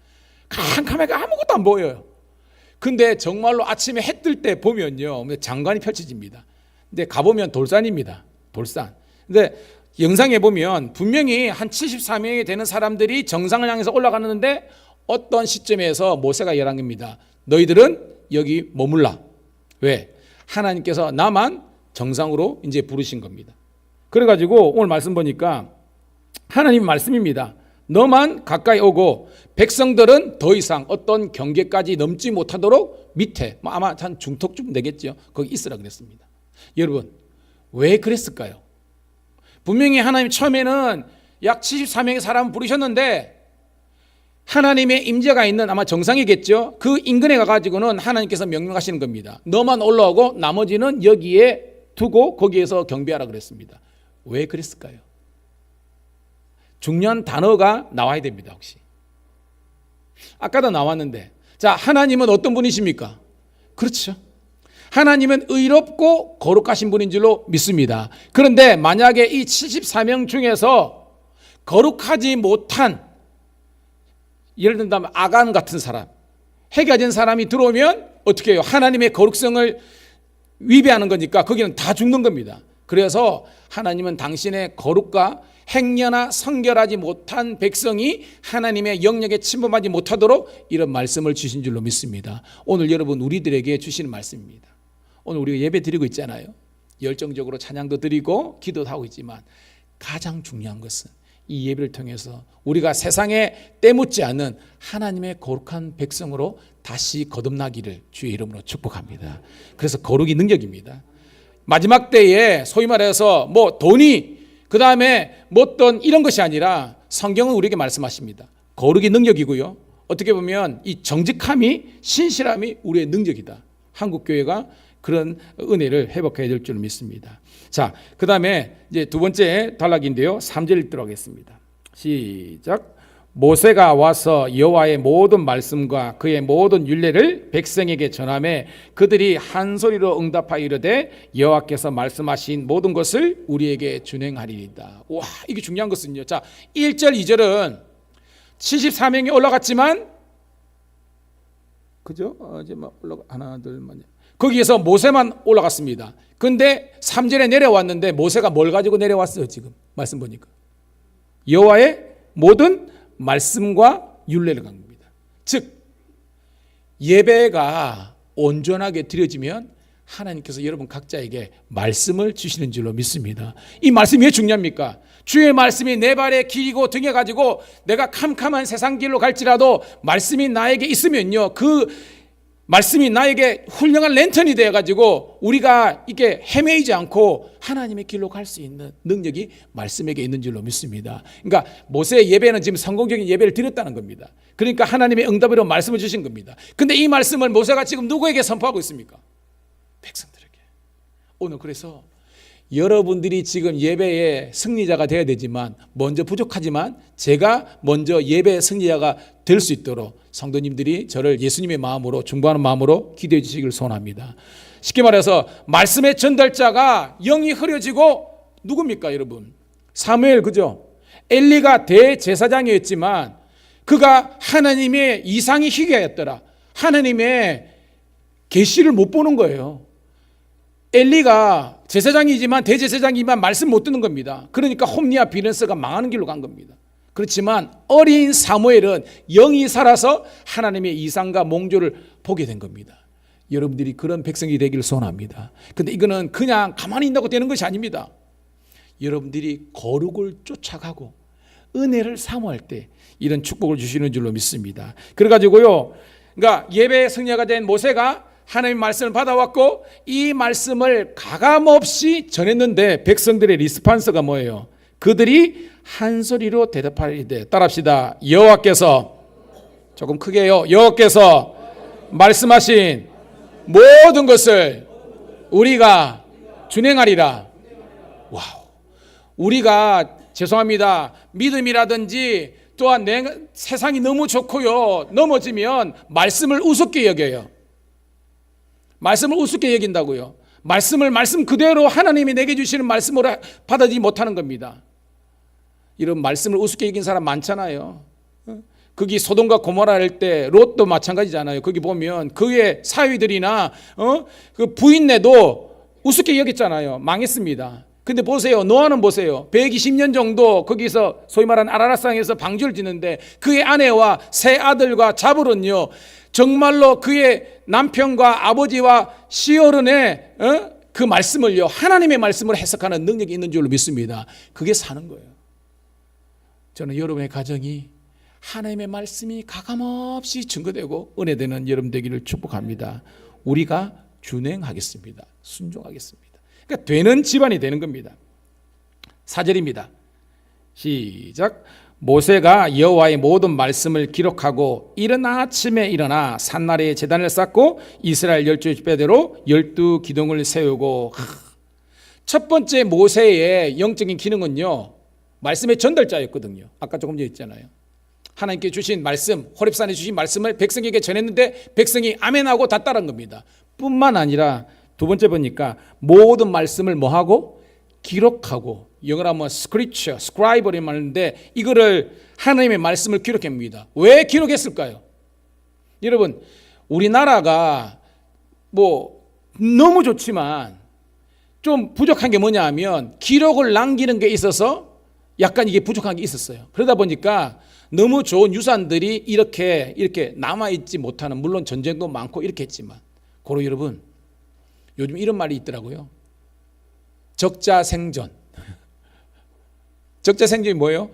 캄캄하게 아무것도 안 보여요. 근데 정말로 아침에 해 뜰 때 보면요 장관이 펼쳐집니다. 근데 가보면 돌산입니다. 돌산. 근데 영상에 보면 분명히 한 74명이 되는 사람들이 정상을 향해서 올라가는데 어떤 시점에서 모세가 얘기한 겁니다. 너희들은 여기 머물라. 왜? 하나님께서 나만 정상으로 이제 부르신 겁니다. 그래가지고 오늘 말씀 보니까 하나님 말씀입니다. 너만 가까이 오고 백성들은 더 이상 어떤 경계까지 넘지 못하도록 밑에 아마 한 중턱쯤 되겠죠. 거기 있으라 그랬습니다. 여러분 왜 그랬을까요? 분명히 하나님 처음에는 약 74명의 사람을 부르셨는데 하나님의 임재가 있는 아마 정상이겠죠. 그 인근에 가가지고는 하나님께서 명령하시는 겁니다. 너만 올라오고 나머지는 여기에 두고 거기에서 경배하라 그랬습니다. 왜 그랬을까요? 중요한 단어가 나와야 됩니다. 혹시 아까도 나왔는데 자 하나님은 어떤 분이십니까? 그렇죠. 하나님은 의롭고 거룩하신 분인 줄로 믿습니다. 그런데 만약에 이 74명 중에서 거룩하지 못한 예를 든다면 아간 같은 사람, 해가 진 사람이 들어오면 어떻게 해요? 하나님의 거룩성을 위배하는 거니까 거기는 다 죽는 겁니다. 그래서 하나님은 당신의 거룩과 행여나 성결하지 못한 백성이 하나님의 영역에 침범하지 못하도록 이런 말씀을 주신 줄로 믿습니다. 오늘 여러분 우리들에게 주시는 말씀입니다. 오늘 우리가 예배 드리고 있잖아요. 열정적으로 찬양도 드리고 기도도 하고 있지만 가장 중요한 것은 이 예배를 통해서 우리가 세상에 때묻지 않은 하나님의 거룩한 백성으로 다시 거듭나기를 주의 이름으로 축복합니다. 그래서 거룩이 능력입니다. 마지막 때에 소위 말해서 뭐 돈이 그 다음에 뭐 어떤 이런 것이 아니라 성경은 우리에게 말씀하십니다. 거룩이 능력이고요. 어떻게 보면 이 정직함이 신실함이 우리의 능력이다. 한국교회가 그런 은혜를 회복해야 될 줄 믿습니다. 자, 그 다음에 이제 두 번째 단락인데요. 3절 읽도록 하겠습니다. 시작. 모세가 와서 여호와의 모든 말씀과 그의 모든 율례를 백성에게 전하매 그들이 한 소리로 응답하여 이르되 여호와께서 말씀하신 모든 것을 우리에게 준행하리이다. 와, 이게 중요한 것은요. 자, 1절 2절은 74명이 올라갔지만 그죠? 이제 막 올라가 하나 둘만 거기에서 모세만 올라갔습니다. 근데 3절에 내려왔는데 모세가 뭘 가지고 내려왔어요? 지금 말씀 보니까 여호와의 모든 말씀과 율례를 간 겁니다. 즉 예배가 온전하게 드려지면 하나님께서 여러분 각자에게 말씀을 주시는 줄로 믿습니다. 이 말씀이 왜 중요합니까? 주의 말씀이 내 발에 길이고 등에 가지고 내가 캄캄한 세상 길로 갈지라도 말씀이 나에게 있으면요, 그 말씀이 나에게 훌륭한 랜턴이 되어가지고 우리가 이게 헤매이지 않고 하나님의 길로 갈 수 있는 능력이 말씀에게 있는 줄로 믿습니다. 그러니까 모세의 예배는 지금 성공적인 예배를 드렸다는 겁니다. 그러니까 하나님의 응답으로 말씀을 주신 겁니다. 근데 이 말씀을 모세가 지금 누구에게 선포하고 있습니까? 백성들에게. 오늘 그래서 여러분들이 지금 예배의 승리자가 되어야 되지만 먼저 부족하지만 제가 먼저 예배의 승리자가 될 수 있도록 성도님들이 저를 예수님의 마음으로 중보하는 마음으로 기도해 주시기를 소원합니다. 쉽게 말해서 말씀의 전달자가 영이 흐려지고 누굽니까 여러분? 사무엘, 그죠? 엘리가 대제사장이었지만 그가 하나님의 이상이 희귀하였더라. 하나님의 계시를 못 보는 거예요. 엘리가 제사장이지만 대제사장이지만 말씀 못 듣는 겁니다. 그러니까 홈리와 비너스가 망하는 길로 간 겁니다. 그렇지만 어린 사무엘은 영이 살아서 하나님의 이상과 몽조를 보게 된 겁니다. 여러분들이 그런 백성이 되기를 소원합니다. 근데 이거는 그냥 가만히 있다고 되는 것이 아닙니다. 여러분들이 거룩을 쫓아가고 은혜를 사모할 때 이런 축복을 주시는 줄로 믿습니다. 그래가지고요, 그러니까 예배의 승리가 된 모세가 하나님의 말씀을 받아왔고 이 말씀을 가감없이 전했는데 백성들의 리스판스가 뭐예요? 그들이 한 소리로 대답하리되, 따라합시다. 여호와께서, 조금 크게요, 여호와께서 말씀하신 모든 것을 우리가 준행하리라. 와우. 우리가 죄송합니다. 믿음이라든지 또한 세상이 너무 좋고요, 넘어지면 말씀을 우습게 여겨요. 말씀을 우습게 여긴다고요. 말씀 그대로 하나님이 내게 주시는 말씀으로 받아들이지 못하는 겁니다. 이런 말씀을 우습게 여긴 사람 많잖아요. 거기 소돔과 고모라 할 때 롯도 마찬가지잖아요. 거기 보면 그의 사위들이나 그 부인네도 우습게 여겼잖아요. 망했습니다. 근데 보세요. 노아는 보세요. 120년 정도 거기서 소위 말하는 아라랏산에서 방주를 짓는데 그의 아내와 세 아들과 자불은요, 정말로 그의 남편과 아버지와 시어른의 그 말씀을요, 하나님의 말씀으로 해석하는 능력이 있는 줄로 믿습니다. 그게 사는 거예요. 저는 여러분의 가정이 하나님의 말씀이 가감없이 증거되고 은혜되는 여러분 되기를 축복합니다. 우리가 준행하겠습니다. 순종하겠습니다. 그러니까 되는 집안이 되는 겁니다. 4절입니다. 시작. 모세가 여호와의 모든 말씀을 기록하고 이른 아침에 일어나 산나라에 제단을 쌓고 이스라엘 12지파대로 12기둥을 세우고. 첫 번째 모세의 영적인 기능은요, 말씀의 전달자였거든요. 아까 조금 전에 했잖아요. 하나님께 주신 말씀, 호렙산에 주신 말씀을 백성에게 전했는데 백성이 아멘하고 다 따른 겁니다. 뿐만 아니라 두 번째 보니까 모든 말씀을 뭐하고? 기록하고 영어로 하면 scripture, scribe를 말하는데 이거를 하나님의 말씀을 기록합니다. 왜 기록했을까요? 여러분, 우리나라가 뭐 너무 좋지만 좀 부족한 게 뭐냐 하면 기록을 남기는 게 있어서 약간 이게 부족한 게 있었어요. 그러다 보니까 너무 좋은 유산들이 이렇게 남아있지 못하는, 물론 전쟁도 많고 이렇게 했지만, 고로 여러분, 요즘 이런 말이 있더라고요. 적자생존. 적자생존이 뭐예요?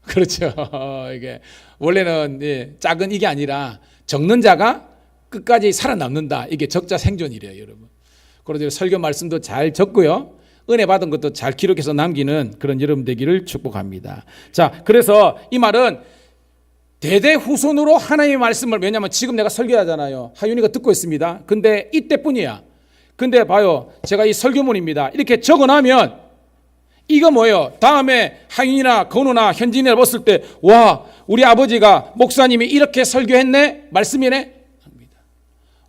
그렇죠. 이게 원래는 작은 이게 아니라 적는 자가 끝까지 살아남는다. 이게 적자생존이래요, 여러분. 그래서 설교 말씀도 잘 적고요. 은혜 받은 것도 잘 기록해서 남기는 그런 여러분 되기를 축복합니다. 자, 그래서 이 말은 대대후손으로 하나님의 말씀을, 왜냐하면 지금 내가 설교하잖아요. 하윤이가 듣고 있습니다. 근데 이때뿐이야. 근데 봐요, 제가 이 설교문입니다. 이렇게 적어놔면 이거 뭐예요? 다음에 하윤이나 건우나 현진이나 봤을 때, 와, 우리 아버지가 목사님이 이렇게 설교했네, 말씀이네 합니다.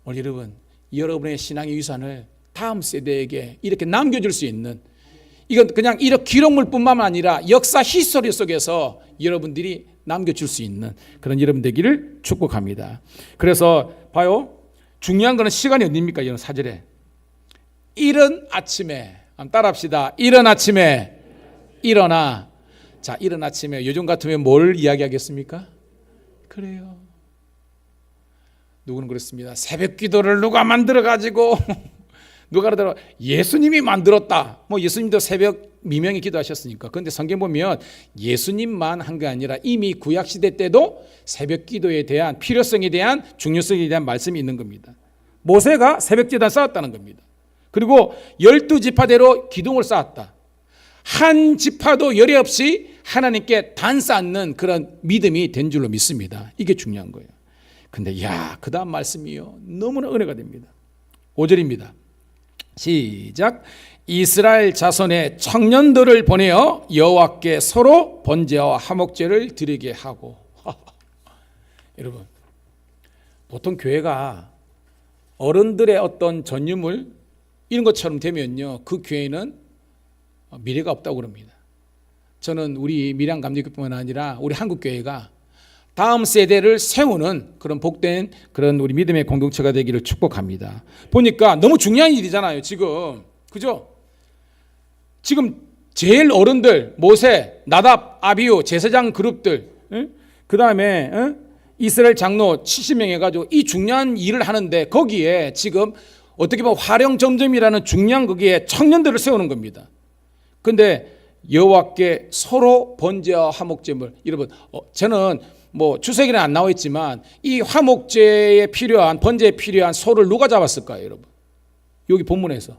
오늘 여러분, 여러분의 신앙의 유산을 다음 세대에게 이렇게 남겨줄 수 있는, 이건 그냥 이런 기록물뿐만 아니라 역사 히스토리 속에서 여러분들이 남겨줄 수 있는 그런 여러분 되기를 축복합니다. 그래서 봐요, 중요한 거는 시간이 어딥니까? 이런 4절에 이른 아침에, 한번 따라합시다. 이른 아침에 일어나. 자, 이른 아침에 요즘 같으면 뭘 이야기하겠습니까? 그래요, 누구는 그렇습니다. 새벽 기도를 누가 만들어 가지고 누가 그러더라, 예수님이 만들었다. 뭐 예수님도 새벽 미명에 기도하셨으니까. 그런데 성경 보면 예수님만 한 게 아니라 이미 구약 시대 때도 새벽 기도에 대한 필요성에 대한 중요성에 대한 말씀이 있는 겁니다. 모세가 새벽 제단 쌓았다는 겁니다. 그리고 12지파대로 기둥을 쌓았다. 한 지파도 열애 없이 하나님께 단 쌓는 그런 믿음이 된 줄로 믿습니다. 이게 중요한 거예요. 근데 그 다음 말씀이요, 너무나 은혜가 됩니다. 5절입니다. 시작. 이스라엘 자손의 청년들을 보내어 여호와께 서로 번제와 화목제를 드리게 하고. 여러분, 보통 교회가 어른들의 어떤 전유물 이런 것처럼 되면요, 그 교회는 미래가 없다고 그럽니다. 저는 우리 밀양감리교뿐만 아니라 우리 한국교회가 다음 세대를 세우는 그런 복된 그런 우리 믿음의 공동체가 되기를 축복합니다. 보니까 너무 중요한 일이잖아요, 지금. 그죠? 지금 제일 어른들, 모세, 나답, 아비후, 제사장 그룹들, 그 다음에 이스라엘 장로 70명 해가지고 이 중요한 일을 하는데, 거기에 지금 어떻게 보면 화령점점이라는 중요한 거기에 청년들을 세우는 겁니다. 근데 여호와께 서로 번제와 화목제물, 여러분, 저는 뭐 주석에는 안 나와 있지만 이 화목제에 필요한, 번제에 필요한 소를 누가 잡았을까요, 여러분? 여기 본문에서.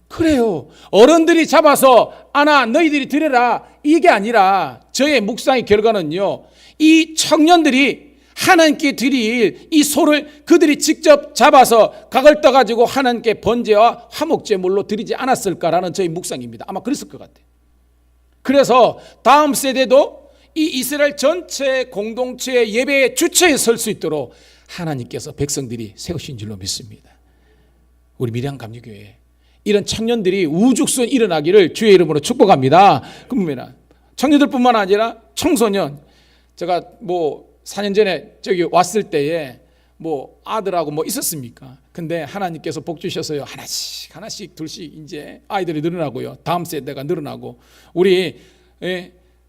그래요, 어른들이 잡아서 아나 너희들이 드려라, 이게 아니라 저의 묵상의 결과는요, 이 청년들이 하나님께 드릴 이 소를 그들이 직접 잡아서 각을 떠가지고 하나님께 번제와 화목제물로 드리지 않았을까라는 저의 묵상입니다. 아마 그랬을 것 같아요. 그래서 다음 세대도 이 이스라엘 전체 공동체의 예배의 주체에 설 수 있도록 하나님께서 백성들이 세우신 줄로 믿습니다. 우리 밀양감리교회 이런 청년들이 우죽순 일어나기를 주의 이름으로 축복합니다. 그러면 청년들뿐만 아니라 청소년, 제가 뭐 4년 전에 저기 왔을 때에 뭐 아들하고 뭐 있었습니까? 근데 하나님께서 복 주셔서요, 하나씩 둘씩 이제 아이들이 늘어나고요, 다음 세대가 늘어나고, 우리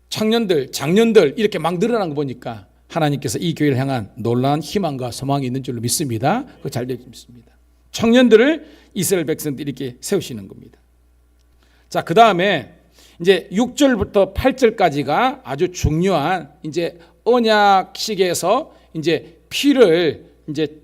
청년들, 장년들 이렇게 막 늘어난 거 보니까 하나님께서 이 교회를 향한 놀라운 희망과 소망이 있는 줄로 믿습니다. 그거 잘 되지 믿습니다. 청년들을 이스라엘 백성들이 이렇게 세우시는 겁니다. 자, 그 다음에 이제 6절부터 8절까지가 아주 중요한 이제 언약식에서 이제 피를 이제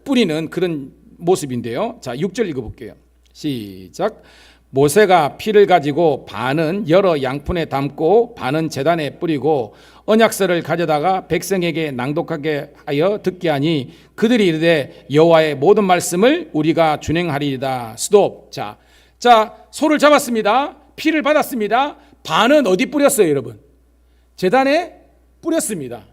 뿌리는 그런 모습인데요. 자, 6절 읽어볼게요. 시작. 모세가 피를 가지고 반은 여러 양푼에 담고 반은 제단에 뿌리고 언약서를 가져다가 백성에게 낭독하게 하여 듣게 하니 그들이 이르되 여호와의 모든 말씀을 우리가 준행하리이다. 스톱. 자, 소를 잡았습니다. 피를 받았습니다. 반은 어디 뿌렸어요, 여러분? 제단에 뿌렸습니다.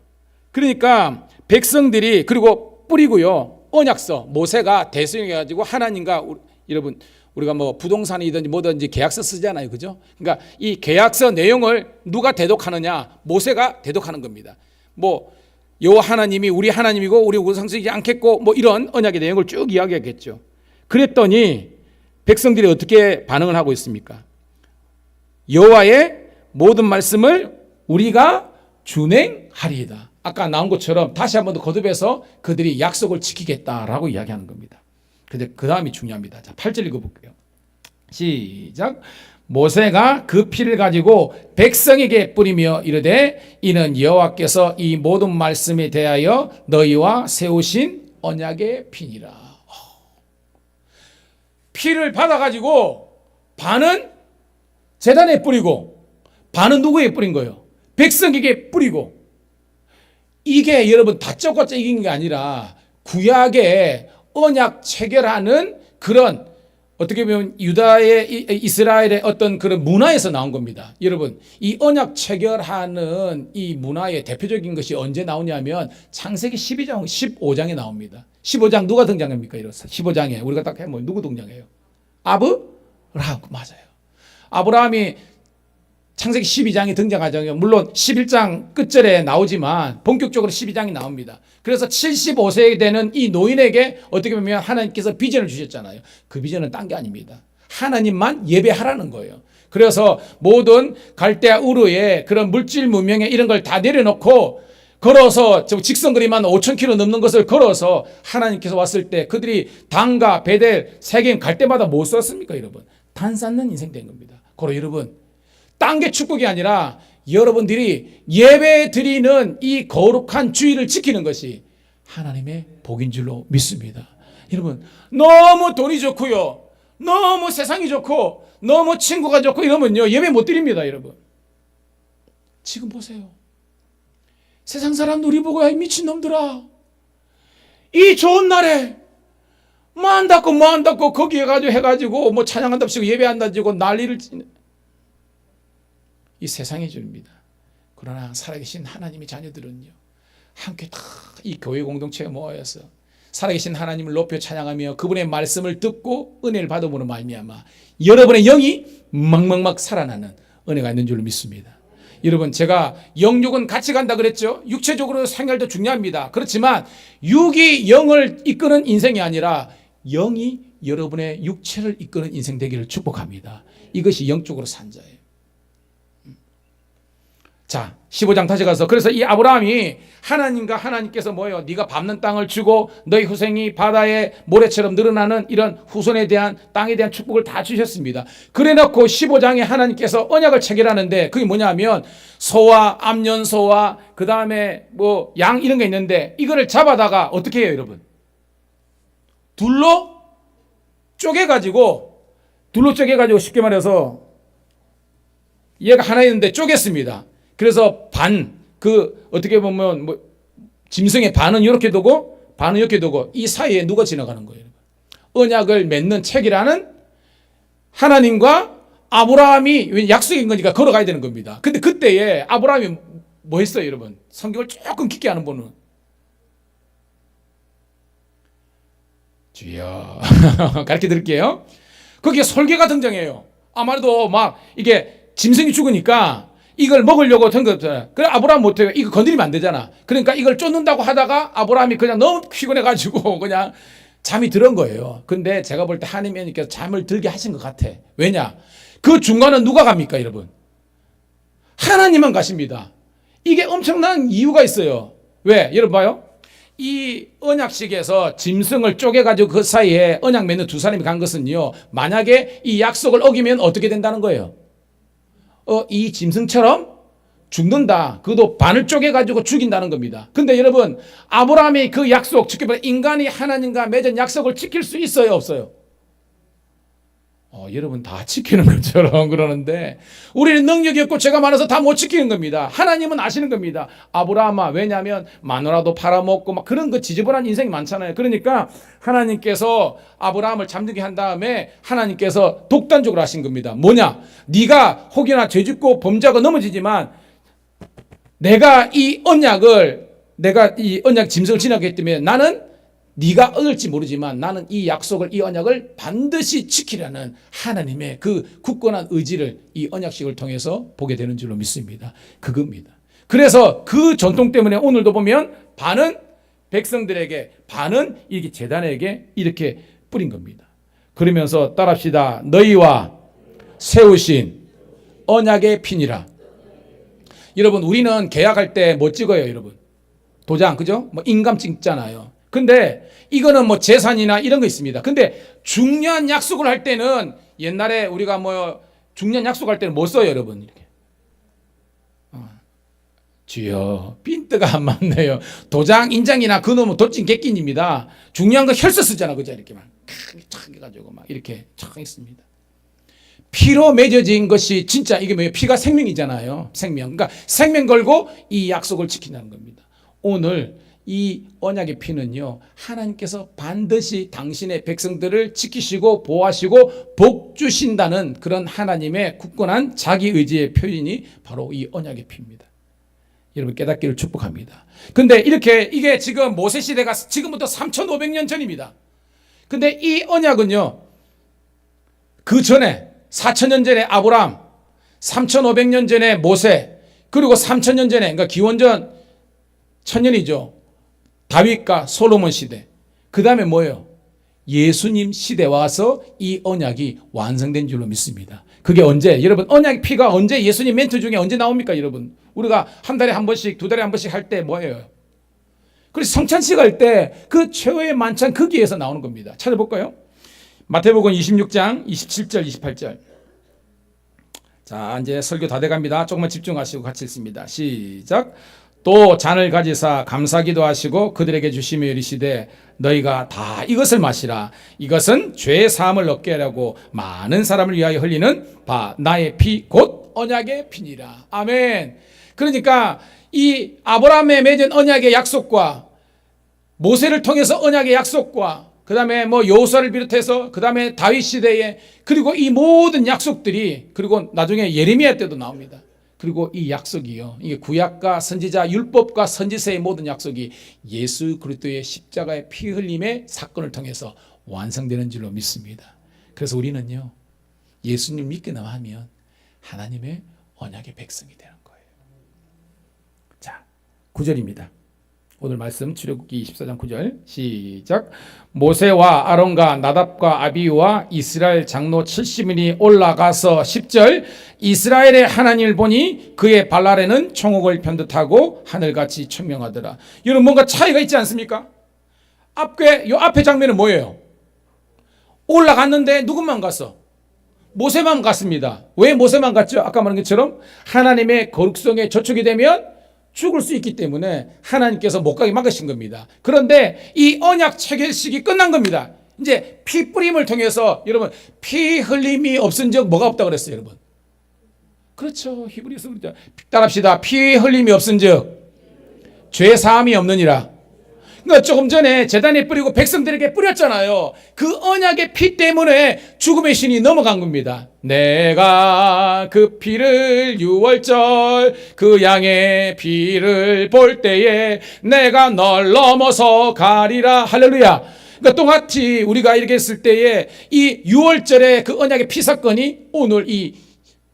그러니까 백성들이, 그리고 뿌리고요, 언약서, 모세가 대성해 가지고 하나님과 여러분 우리가 뭐 부동산이든지 뭐든지 계약서 쓰잖아요. 그죠? 그러니까 이 계약서 내용을 누가 대독하느냐? 모세가 대독하는 겁니다. 뭐 여호와 하나님이 우리 하나님이고 우리 우상쓰지 않겠고 뭐 이런 언약의 내용을 쭉 이야기하겠죠. 그랬더니 백성들이 어떻게 반응을 하고 있습니까? 여호와의 모든 말씀을 우리가 준행하리이다. 아까 나온 것처럼 다시 한 번 더 거듭해서 그들이 약속을 지키겠다라고 이야기하는 겁니다. 근데 그 다음이 중요합니다. 자, 8절 읽어볼게요. 시작. 모세가 그 피를 가지고 백성에게 뿌리며 이르되 이는 여호와께서 이 모든 말씀에 대하여 너희와 세우신 언약의 피니라. 피를 받아가지고 반은 제단에 뿌리고 반은 누구에게 뿌린 거예요? 백성에게 뿌리고. 이게 여러분 다짜고짜 이긴 게 아니라 구약의 언약 체결하는 그런 어떻게 보면 유다의 이스라엘의 어떤 그런 문화에서 나온 겁니다. 여러분 이 언약 체결하는 이 문화의 대표적인 것이 언제 나오냐면 창세기 12장 15장에 나옵니다. 15장 누가 등장합니까? 이렇습니다. 15장에 우리가 딱 해보면 누구 등장해요? 아브라함. 맞아요. 아브라함이 창세기 12장에 등장하죠. 물론 11장 끝절에 나오지만 본격적으로 12장이 나옵니다. 그래서 75세 되는 이 노인에게 어떻게 보면 하나님께서 비전을 주셨잖아요. 그 비전은 딴 게 아닙니다. 하나님만 예배하라는 거예요. 그래서 모든 갈대아 우르의 그런 물질 문명에 이런 걸 다 내려놓고 걸어서 직선거리만 5,000km 넘는 것을 걸어서 하나님께서 왔을 때 그들이 단과 베델 세겜 갈 때마다 뭐 썼습니까, 여러분? 단 쌓는 인생 된 겁니다. 그리고 여러분 딴 게 축복이 아니라 여러분들이 예배 드리는 이 거룩한 주의를 지키는 것이 하나님의 복인 줄로 믿습니다. 여러분 너무 돈이 좋고요, 너무 세상이 좋고 너무 친구가 좋고 이러면요 예배 못 드립니다. 여러분 지금 보세요. 세상 사람들 우리 보고 야 미친놈들아 이 좋은 날에 뭐 한다고 거기 해가지고 뭐 찬양한답시고 예배한다고 난리를 이 세상의 줄입니다. 그러나 살아계신 하나님의 자녀들은요 함께 다 이 교회 공동체에 모여서 살아계신 하나님을 높여 찬양하며 그분의 말씀을 듣고 은혜를 받음으로 말미암아 여러분의 영이 막막막 살아나는 은혜가 있는 줄로 믿습니다. 여러분 제가 영육은 같이 간다 그랬죠. 육체적으로 생활도 중요합니다. 그렇지만 육이 영을 이끄는 인생이 아니라 영이 여러분의 육체를 이끄는 인생 되기를 축복합니다. 이것이 영적으로 산 자예요. 자 15장 다시 가서 그래서 이 아브라함이 하나님과 하나님께서 뭐예요? 네가 밟는 땅을 주고 너희 후생이 바다의 모래처럼 늘어나는 이런 후손에 대한 땅에 대한 축복을 다 주셨습니다. 그래놓고 15장에 하나님께서 언약을 체결하는데 그게 뭐냐면 소와 암년소와 그 다음에 뭐 양 이런 게 있는데 이거를 잡아다가 어떻게 해요 여러분? 둘로 쪼개가지고 쉽게 말해서 얘가 하나 있는데 쪼갰습니다. 그래서 어떻게 보면 뭐 짐승의 반은 이렇게 두고 반은 이렇게 두고 이 사이에 누가 지나가는 거예요? 언약을 맺는 책이라는 하나님과 아브라함이 약속인 거니까 걸어가야 되는 겁니다. 근데 그때에 아브라함이 뭐 했어요, 여러분? 성경을 조금 깊게 아는 분은 주여 가르쳐 드릴게요. 거기에 설계가 등장해요. 아무래도 막 이게 짐승이 죽으니까 이걸 먹으려고 든 거잖아요. 그래 아브라함 못해요. 이거 건드리면 안 되잖아. 그러니까 이걸 쫓는다고 하다가 아브라함이 그냥 너무 피곤해가지고 그냥 잠이 들은 거예요. 근데 제가 볼 때 하나님께서 잠을 들게 하신 것 같아. 왜냐? 그 중간은 누가 갑니까, 여러분? 하나님만 가십니다. 이게 엄청난 이유가 있어요. 왜? 여러분 봐요. 이 언약식에서 짐승을 쪼개가지고 그 사이에 언약 맺는 두 사람이 간 것은요. 만약에 이 약속을 어기면 어떻게 된다는 거예요? 이 짐승처럼 죽는다. 그것도 반을 쪼개가지고 죽인다는 겁니다. 근데 여러분, 아브라함이 그 약속, 즉 인간이 하나님과 맺은 약속을 지킬 수 있어요, 없어요? 여러분 다 지키는 것처럼 그러는데 우리는 능력이 없고 죄가 많아서 다 못 지키는 겁니다. 하나님은 아시는 겁니다. 아브라함아, 왜냐하면 마누라도 팔아먹고 막 그런 거 지저분한 인생이 많잖아요. 그러니까 하나님께서 아브라함을 잠들게 한 다음에 하나님께서 독단적으로 하신 겁니다. 뭐냐? 네가 혹여나 죄짓고 범죄하고 넘어지지만 내가 이 언약 짐승을 지나게 했기 때문에 나는 네가 얻을지 모르지만 나는 이 약속을, 이 언약을 반드시 지키려는 하나님의 그 굳건한 의지를 이 언약식을 통해서 보게 되는 줄로 믿습니다. 그겁니다. 그래서 그 전통 때문에 오늘도 보면 반은 백성들에게, 반은 이렇게 제단에게 이렇게 뿌린 겁니다. 그러면서 따라합시다. 너희와 세우신 언약의 피니라. 여러분, 우리는 계약할 때 뭐 찍어요, 여러분? 도장, 그죠? 뭐 인감 찍잖아요. 근데 이거는 뭐 재산이나 이런 거 있습니다. 근데 중요한 약속을 할 때는, 옛날에 우리가 뭐 중요한 약속할 때는 뭐 써요, 여러분? 이렇게. 주여, 핀트가 안 맞네요. 도장, 인장이나 그놈은 돌진 객긴입니다. 중요한 거 혈서 쓰잖아, 그죠? 이렇게만 착 해가지고 막 이렇게 착 있습니다. 피로 맺어진 것이 진짜 이게 뭐예요? 피가 생명이잖아요. 생명. 그러니까 생명 걸고 이 약속을 지킨다는 겁니다. 오늘 이 언약의 피는요, 하나님께서 반드시 당신의 백성들을 지키시고 보호하시고 복 주신다는 그런 하나님의 굳건한 자기 의지의 표현이 바로 이 언약의 피입니다. 여러분 깨닫기를 축복합니다. 근데 이렇게 이게 지금 모세 시대가 지금부터 3,500년 전입니다. 근데 이 언약은요, 그 전에 4,000년 전에 아브람, 3,500년 전에 모세, 그리고 3,000년 전에, 그러니까 기원전 1,000년이죠. 다윗과 솔로몬 시대. 그 다음에 뭐예요? 예수님 시대 와서 이 언약이 완성된 줄로 믿습니다. 그게 언제? 여러분, 언약 피가 언제, 예수님 멘트 중에 언제 나옵니까, 여러분? 우리가 한 달에 한 번씩, 두 달에 한 번씩 할 때 뭐예요? 그래서 성찬식 할 때 그 최후의 만찬 거기에서 나오는 겁니다. 찾아볼까요? 마태복음 26장 27절 28절. 자, 이제 설교 다 돼갑니다. 조금만 집중하시고 같이 읽습니다. 시작. 또 잔을 가지사 감사기도 하시고 그들에게 주시며 이르시되 너희가 다 이것을 마시라. 이것은 죄 사함을 얻게 하려고 많은 사람을 위하여 흘리는 바 나의 피 곧 언약의 피니라. 아멘. 그러니까 이 아브라함에 맺은 언약의 약속과 모세를 통해서 언약의 약속과 그 다음에 뭐 여호수아를 비롯해서 그 다음에 다윗 시대에, 그리고 이 모든 약속들이, 그리고 나중에 예레미야 때도 나옵니다. 그리고 이 약속이요, 이게 구약과 선지자, 율법과 선지서의 모든 약속이 예수 그리스도의 십자가의 피 흘림의 사건을 통해서 완성되는 줄로 믿습니다. 그래서 우리는요, 예수님 믿기만 하면 하나님의 언약의 백성이 되는 거예요. 자, 9절입니다. 오늘 말씀 출애굽기 24장 9절 시작. 모세와 아론과 나답과 아비우와 이스라엘 장로 70인이 올라가서 10절 이스라엘의 하나님을 보니 그의 발 아래는 총옥을 편듯하고 하늘같이 청명하더라. 여러분, 뭔가 차이가 있지 않습니까? 요 앞에 장면은 뭐예요? 올라갔는데 누구만 갔어? 모세만 갔습니다. 왜 모세만 갔죠? 아까 말한 것처럼 하나님의 거룩성에 저촉이 되면 죽을 수 있기 때문에 하나님께서 못 가게 막으신 겁니다. 그런데 이 언약 체결식이 끝난 겁니다. 이제 피 뿌림을 통해서, 여러분, 피 흘림이 없은 적 뭐가 없다고 그랬어요, 여러분? 그렇죠. 히브리서 그렇죠. 따라합시다. 피 흘림이 없은 적 죄 사함이 없느니라. 그러니까 조금 전에 제단에 뿌리고 백성들에게 뿌렸잖아요. 그 언약의 피 때문에 죽음의 신이 넘어간 겁니다. 내가 그 피를 6월절 그 양의 피를 볼 때에 내가 널 넘어서 가리라. 할렐루야. 그러니까 똑같이 우리가 이렇게 했을 때에 이 6월절의 그 언약의 피 사건이 오늘 이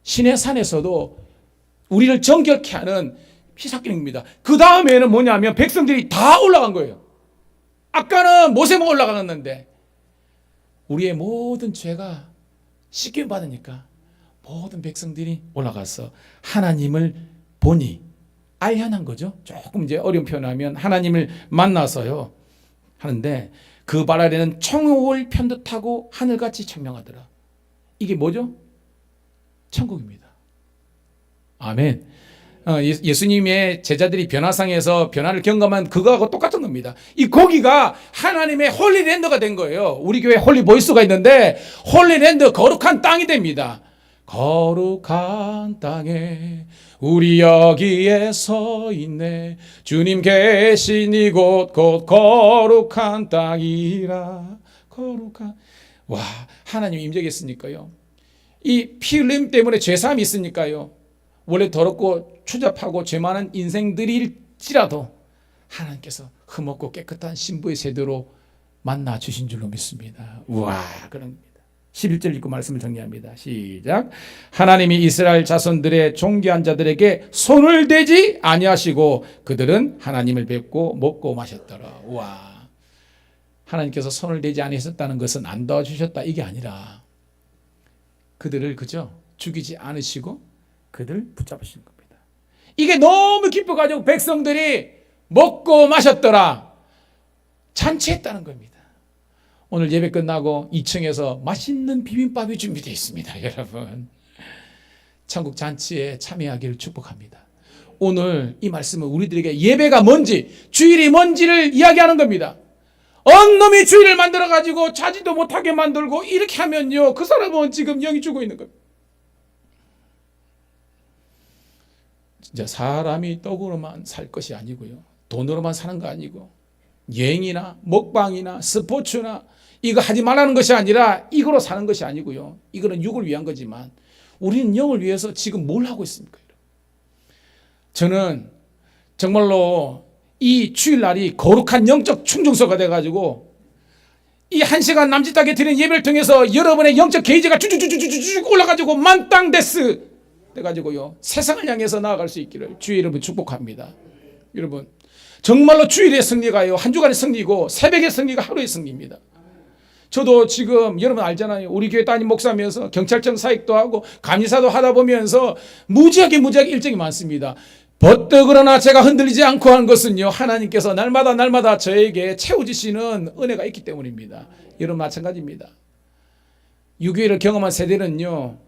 신의 산에서도 우리를 정결케 하는 피 사건입니다. 그 다음에는 뭐냐면 백성들이 다 올라간 거예요. 아까는 모세만 올라갔는데 우리의 모든 죄가 씻김 받으니까 모든 백성들이 올라가서 하나님을 보니 알현한 거죠. 조금 이제 어려운 표현하면 하나님을 만나서요 하는데 그 발 아래는 청옥을 편듯하고 하늘같이 청명하더라. 이게 뭐죠? 천국입니다. 아멘. 예수님의 제자들이 변화상에서 변화를 경험한 그거하고 똑같은 겁니다. 이 거기가 하나님의 홀리랜드가 된 거예요. 우리 교회 홀리보이스가 있는데 홀리랜드, 거룩한 땅이 됩니다. 거룩한 땅에 우리 여기에 서 있네. 주님 계신 이곳 곧 거룩한 땅이라. 거룩한, 와, 하나님 임재겠으니까요. 이 피 흘림 때문에 죄사함이 있으니까요. 원래 더럽고 추잡하고 죄 많은 인생들일지라도 하나님께서 흠없고 깨끗한 신부의 세대로 만나 주신 줄로 믿습니다. 우와, 그런 겁니다. 11절 읽고 말씀을 정리합니다. 시작. 하나님이 이스라엘 자손들의 존귀한 자들에게 손을 대지 아니하시고 그들은 하나님을 뵙고 먹고 마셨더라. 우와, 하나님께서 손을 대지 아니하셨다는 것은 안 도와주셨다 이게 아니라 그들을 그저 죽이지 않으시고 그들 붙잡으시는 겁니다. 이게 너무 기뻐가지고 백성들이 먹고 마셨더라, 잔치했다는 겁니다. 오늘 예배 끝나고 2층에서 맛있는 비빔밥이 준비되어 있습니다. 여러분, 천국 잔치에 참여하기를 축복합니다. 오늘 이 말씀은 우리들에게 예배가 뭔지, 주일이 뭔지를 이야기하는 겁니다. 언놈이 주일을 만들어가지고 자지도 못하게 만들고 이렇게 하면요, 그 사람은 지금 영이 죽어 있는 겁니다. 진짜 사람이 떡으로만 살 것이 아니고요, 돈으로만 사는 거 아니고, 여행이나 먹방이나 스포츠나 이거 하지 말라는 것이 아니라 이거로 사는 것이 아니고요, 이거는 육을 위한 거지만 우리는 영을 위해서 지금 뭘 하고 있습니까? 저는 정말로 이 주일날이 거룩한 영적 충정소가 돼가지고 이 1시간 남짓하게 드리는 예배를 통해서 여러분의 영적 게이지가 쭉쭉쭉쭉쭉 올라가지고 만땅데스 돼가지고요, 세상을 향해서 나아갈 수 있기를 주의 여러분 축복합니다. 여러분, 정말로 주일의 승리가요, 한 주간의 승리고 새벽의 승리가 하루의 승리입니다. 저도 지금 여러분 알잖아요. 우리 교회 담임 목사면서 경찰청 사역도 하고 감리사도 하다 보면서 무지하게 일정이 많습니다. 버뜩 그러나 제가 흔들리지 않고 하는 것은요, 하나님께서 날마다 저에게 채워주시는 은혜가 있기 때문입니다. 여러분 마찬가지입니다. 유교회를 경험한 세대는요,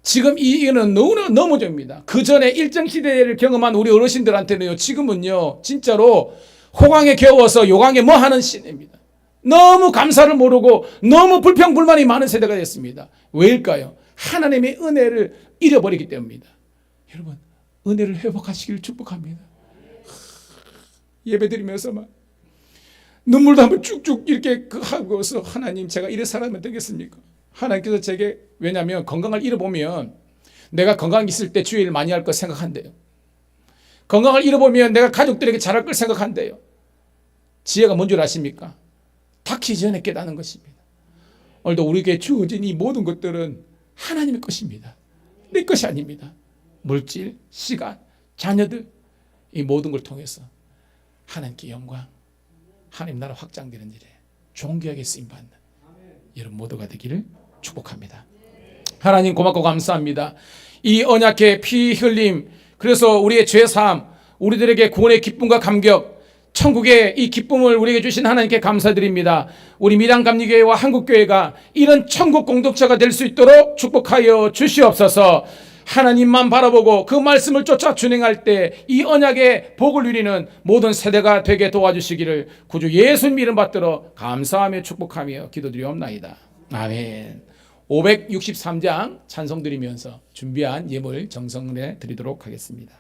지금 이거는 너무 줍니다. 그 전에 일정 시대를 경험한 우리 어르신들한테는요, 지금은요 진짜로 호강에 겨워서 요강에 뭐 하는 시대입니다. 너무 감사를 모르고 너무 불평불만이 많은 세대가 됐습니다. 왜일까요? 하나님의 은혜를 잃어버리기 때문입니다. 여러분, 은혜를 회복하시기를 축복합니다. 예배드리면서 막 눈물도 한번 쭉쭉 이렇게 하고서, 하나님 제가 이래 살아면 되겠습니까? 하나님께서 제게, 왜냐하면 건강을 잃어보면 내가 건강 있을 때 주일 많이 할 거 생각한대요. 건강을 잃어보면 내가 가족들에게 잘할 걸 생각한대요. 지혜가 뭔 줄 아십니까? 닥치기 전에 깨닫는 것입니다. 오늘도 우리에게 주어진 이 모든 것들은 하나님의 것입니다. 내 것이 아닙니다. 물질, 시간, 자녀들, 이 모든 걸 통해서 하나님께 영광, 하나님 나라 확장되는 일에 존귀하게 쓰임받는 여러분 모두가 되기를 축복합니다. 하나님 고맙고 감사합니다. 이 언약의 피 흘림, 그래서 우리의 죄사함, 우리들에게 구원의 기쁨과 감격, 천국의 이 기쁨을 우리에게 주신 하나님께 감사드립니다. 우리 미량감리교회와 한국교회가 이런 천국 공동체가 될 수 있도록 축복하여 주시옵소서. 하나님만 바라보고 그 말씀을 쫓아 준행할 때 이 언약의 복을 누리는 모든 세대가 되게 도와주시기를 구주 예수님 이름 받들어 감사하며 축복하며 기도드리옵나이다. 아멘. 563장 찬송 드리면서 준비한 예물 정성에 드리도록 하겠습니다.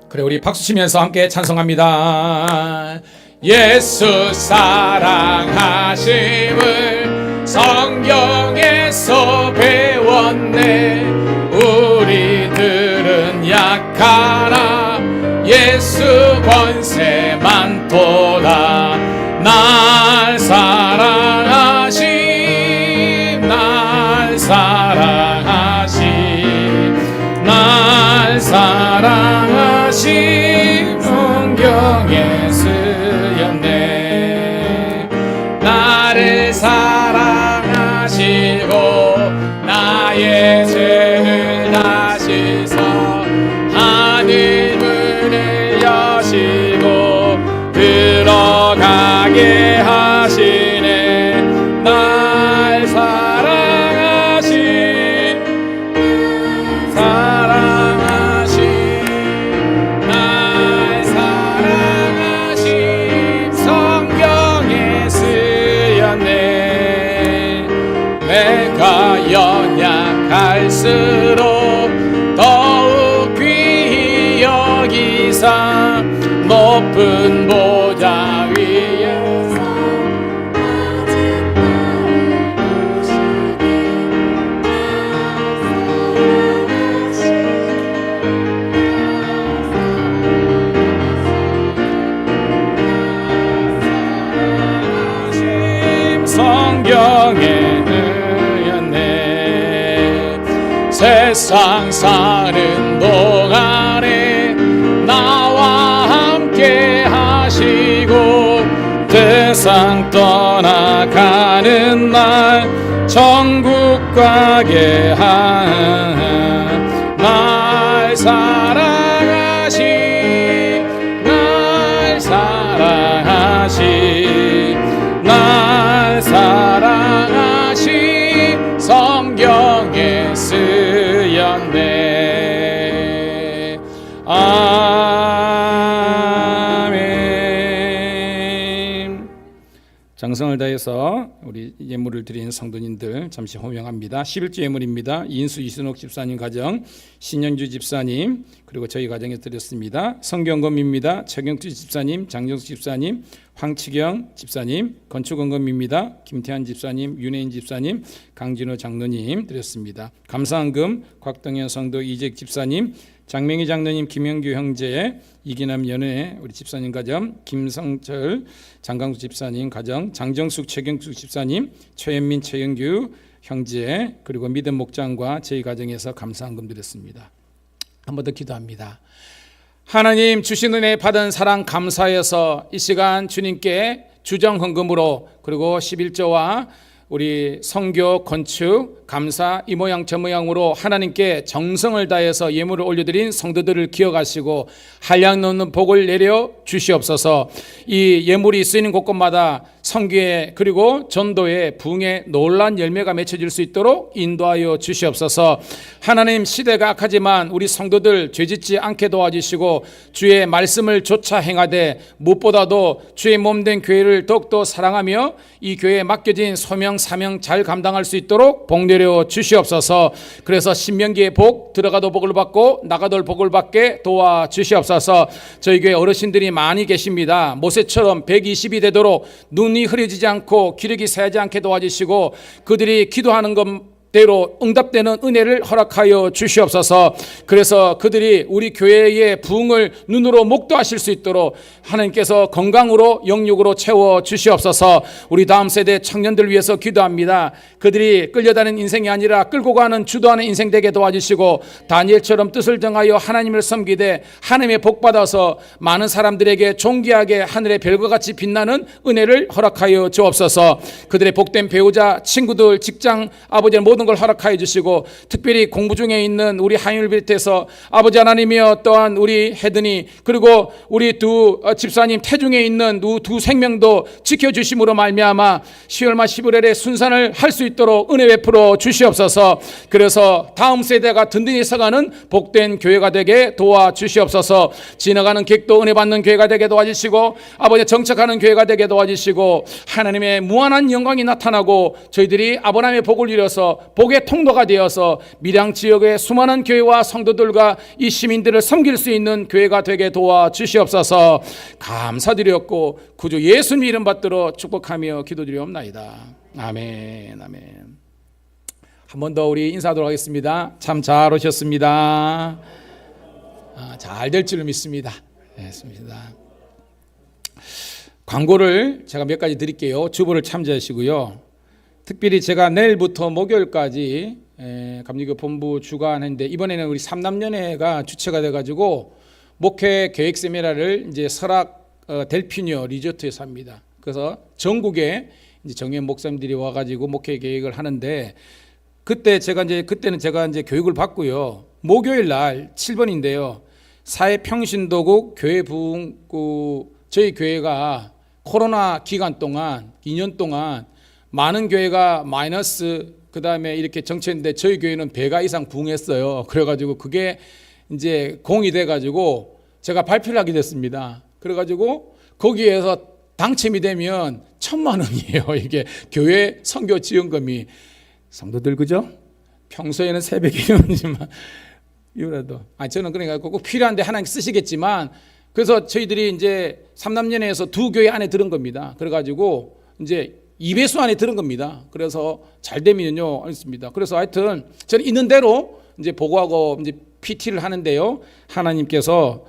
그래, 우리 박수 치면서 함께 찬송합니다. 예수 사랑하심을 성경에서 배웠네. 우리들은 약하나 예수 권세 많도다. 날 사랑하심, 날 사랑하심, 날 사랑하심 성경에 쓰였네. 나를 사랑하시고 나의 죄를 다시서 하늘 문을 여시고 들어가게 하시네. 날 사랑하신 날 사랑하신 성경에 쓰였네. 내가 연약할수록 더욱 귀히 여기사 높은 보좌 위에서 세상 사는 동안에 나와 함께 하시고 세상 떠나가는 날 천국 가게 한 날 사랑하신 날 사랑하신 성경에 쓰였네. 아멘. 정성을 다해서 우리 예물을 드린 성도님들 잠시 호명합니다. 11주 예물입니다. 인수 이순옥 집사님 가정, 신영주 집사님, 그리고 저희 가정에 드렸습니다. 성경금입니다. 최경주 집사님, 장정수 집사님, 황치경 집사님. 건축원금입니다. 김태한 집사님, 윤혜인 집사님, 강진호 장로님 드렸습니다. 감사한금 곽동현 성도 이재익 집사님, 장명희 장로님, 김영규 형제, 이기남 연회 우리 집사님 가정, 김성철 장강수 집사님 가정, 장정숙 최경숙 집사님, 최현민 최영규 형제, 그리고 믿음 목장과 저희 가정에서 감사한금 드렸습니다. 한 번 더 기도합니다. 하나님 주신 은혜 받은 사랑 감사해서 이 시간 주님께 주정 헌금으로, 그리고 11조와 우리 성교 건축 감사 이 모양 저 모양으로 하나님께 정성을 다해서 예물을 올려드린 성도들을 기억하시고 한량 넘는 복을 내려 주시옵소서. 이 예물이 쓰이는 곳곳마다 성교에 그리고 전도에 부흥의 놀란 열매가 맺혀질 수 있도록 인도하여 주시옵소서. 하나님, 시대가 악하지만 우리 성도들 죄짓지 않게 도와주시고 주의 말씀을 조차 행하되 무엇보다도 주의 몸된 교회를 더욱더 사랑하며 이 교회에 맡겨진 소명 사명 잘 감당할 수 있도록 복 내려 주시옵소서. 그래서 신명기의 복, 들어가도 복을 받고 나가도 복을 받게 도와 주시옵소서. 저희 교회 어르신들이 많이 계십니다. 모세처럼 120이 되도록 눈이 흐려지지 않고 기력이 새하지 않게 도와주시고 그들이 기도하는 것 대로 응답되는 은혜를 허락하여 주시옵소서. 그래서 그들이 우리 교회의 부흥을 눈으로 목도하실 수 있도록 하나님께서 건강으로 영육으로 채워 주시옵소서. 우리 다음 세대 청년들 위해서 기도합니다. 그들이 끌려다니는 인생이 아니라 끌고 가는 주도하는 인생 되게 도와주시고 다니엘처럼 뜻을 정하여 하나님을 섬기되 하나님의 복 받아서 많은 사람들에게 존귀하게 하늘의 별과 같이 빛나는 은혜를 허락하여 주옵소서. 그들의 복된 배우자, 친구들, 직장, 아버지의 모든 걸 허락하여 주시고 특별히 공부 중에 있는 우리 하임을 비롯해서 아버지 하나님이여 또한 우리 헤드니 그리고 우리 두 집사님 태중에 있는 두 생명도 지켜주심으로 말미암아 10월 말 11월에 순산을 할 수 있도록 은혜 베풀어 주시옵소서. 그래서 다음 세대가 든든히 서가는 복된 교회가 되게 도와주시옵소서. 지나가는 객도 은혜 받는 교회가 되게 도와주시고 아버지 정착하는 교회가 되게 도와주시고 하나님의 무한한 영광이 나타나고 저희들이 아브라함의 복을 이뤄서 복의 통로가 되어서 밀양 지역의 수많은 교회와 성도들과 이 시민들을 섬길 수 있는 교회가 되게 도와주시옵소서. 감사드렸고 구주 예수님 이름 받들어 축복하며 기도드리옵나이다. 아멘. 아멘. 한 번 더 우리 인사하도록 하겠습니다. 참 잘 오셨습니다. 잘 될 줄 믿습니다. 됐습니다. 광고를 제가 몇 가지 드릴게요. 주보를 참조하시고요. 특별히 제가 내일부터 목요일까지 감리교 본부 주관했는데 이번에는 우리 삼남연회가 주체가 돼가지고 목회 계획 세미나를 이제 설악 델피니오 리조트에서 합니다. 그래서 전국에 이제 정현 목사님들이 와가지고 목회 계획을 하는데 그때는 제가 이제 교육을 받고요. 목요일 날 7번인데요. 사회평신도국 교회부흥구 저희 교회가 코로나 기간 동안 2년 동안 많은 교회가 마이너스 그다음에 이렇게 정체인데 저희 교회는 배가 이상 부흥했어요. 그래가지고 그게 이제 공이 돼가지고 제가 발표를 하게 됐습니다. 그래가지고 거기에서 당첨이 되면 1,000만 원이에요. 이게 교회 선교 지원금이. 성도들 그죠? 평소에는 새벽에 일어나지만 이거라도 저는 그러니까 꼭 필요한데 하나님 쓰시겠지만 그래서 저희들이 이제 삼남연회에서 두 교회 안에 들은 겁니다. 그래가지고 이제 2배수 안에 들은 겁니다. 그래서 잘 되면요, 했습니다. 그래서 하여튼 저는 있는 대로 이제 보고하고 이제 PT를 하는데요. 하나님께서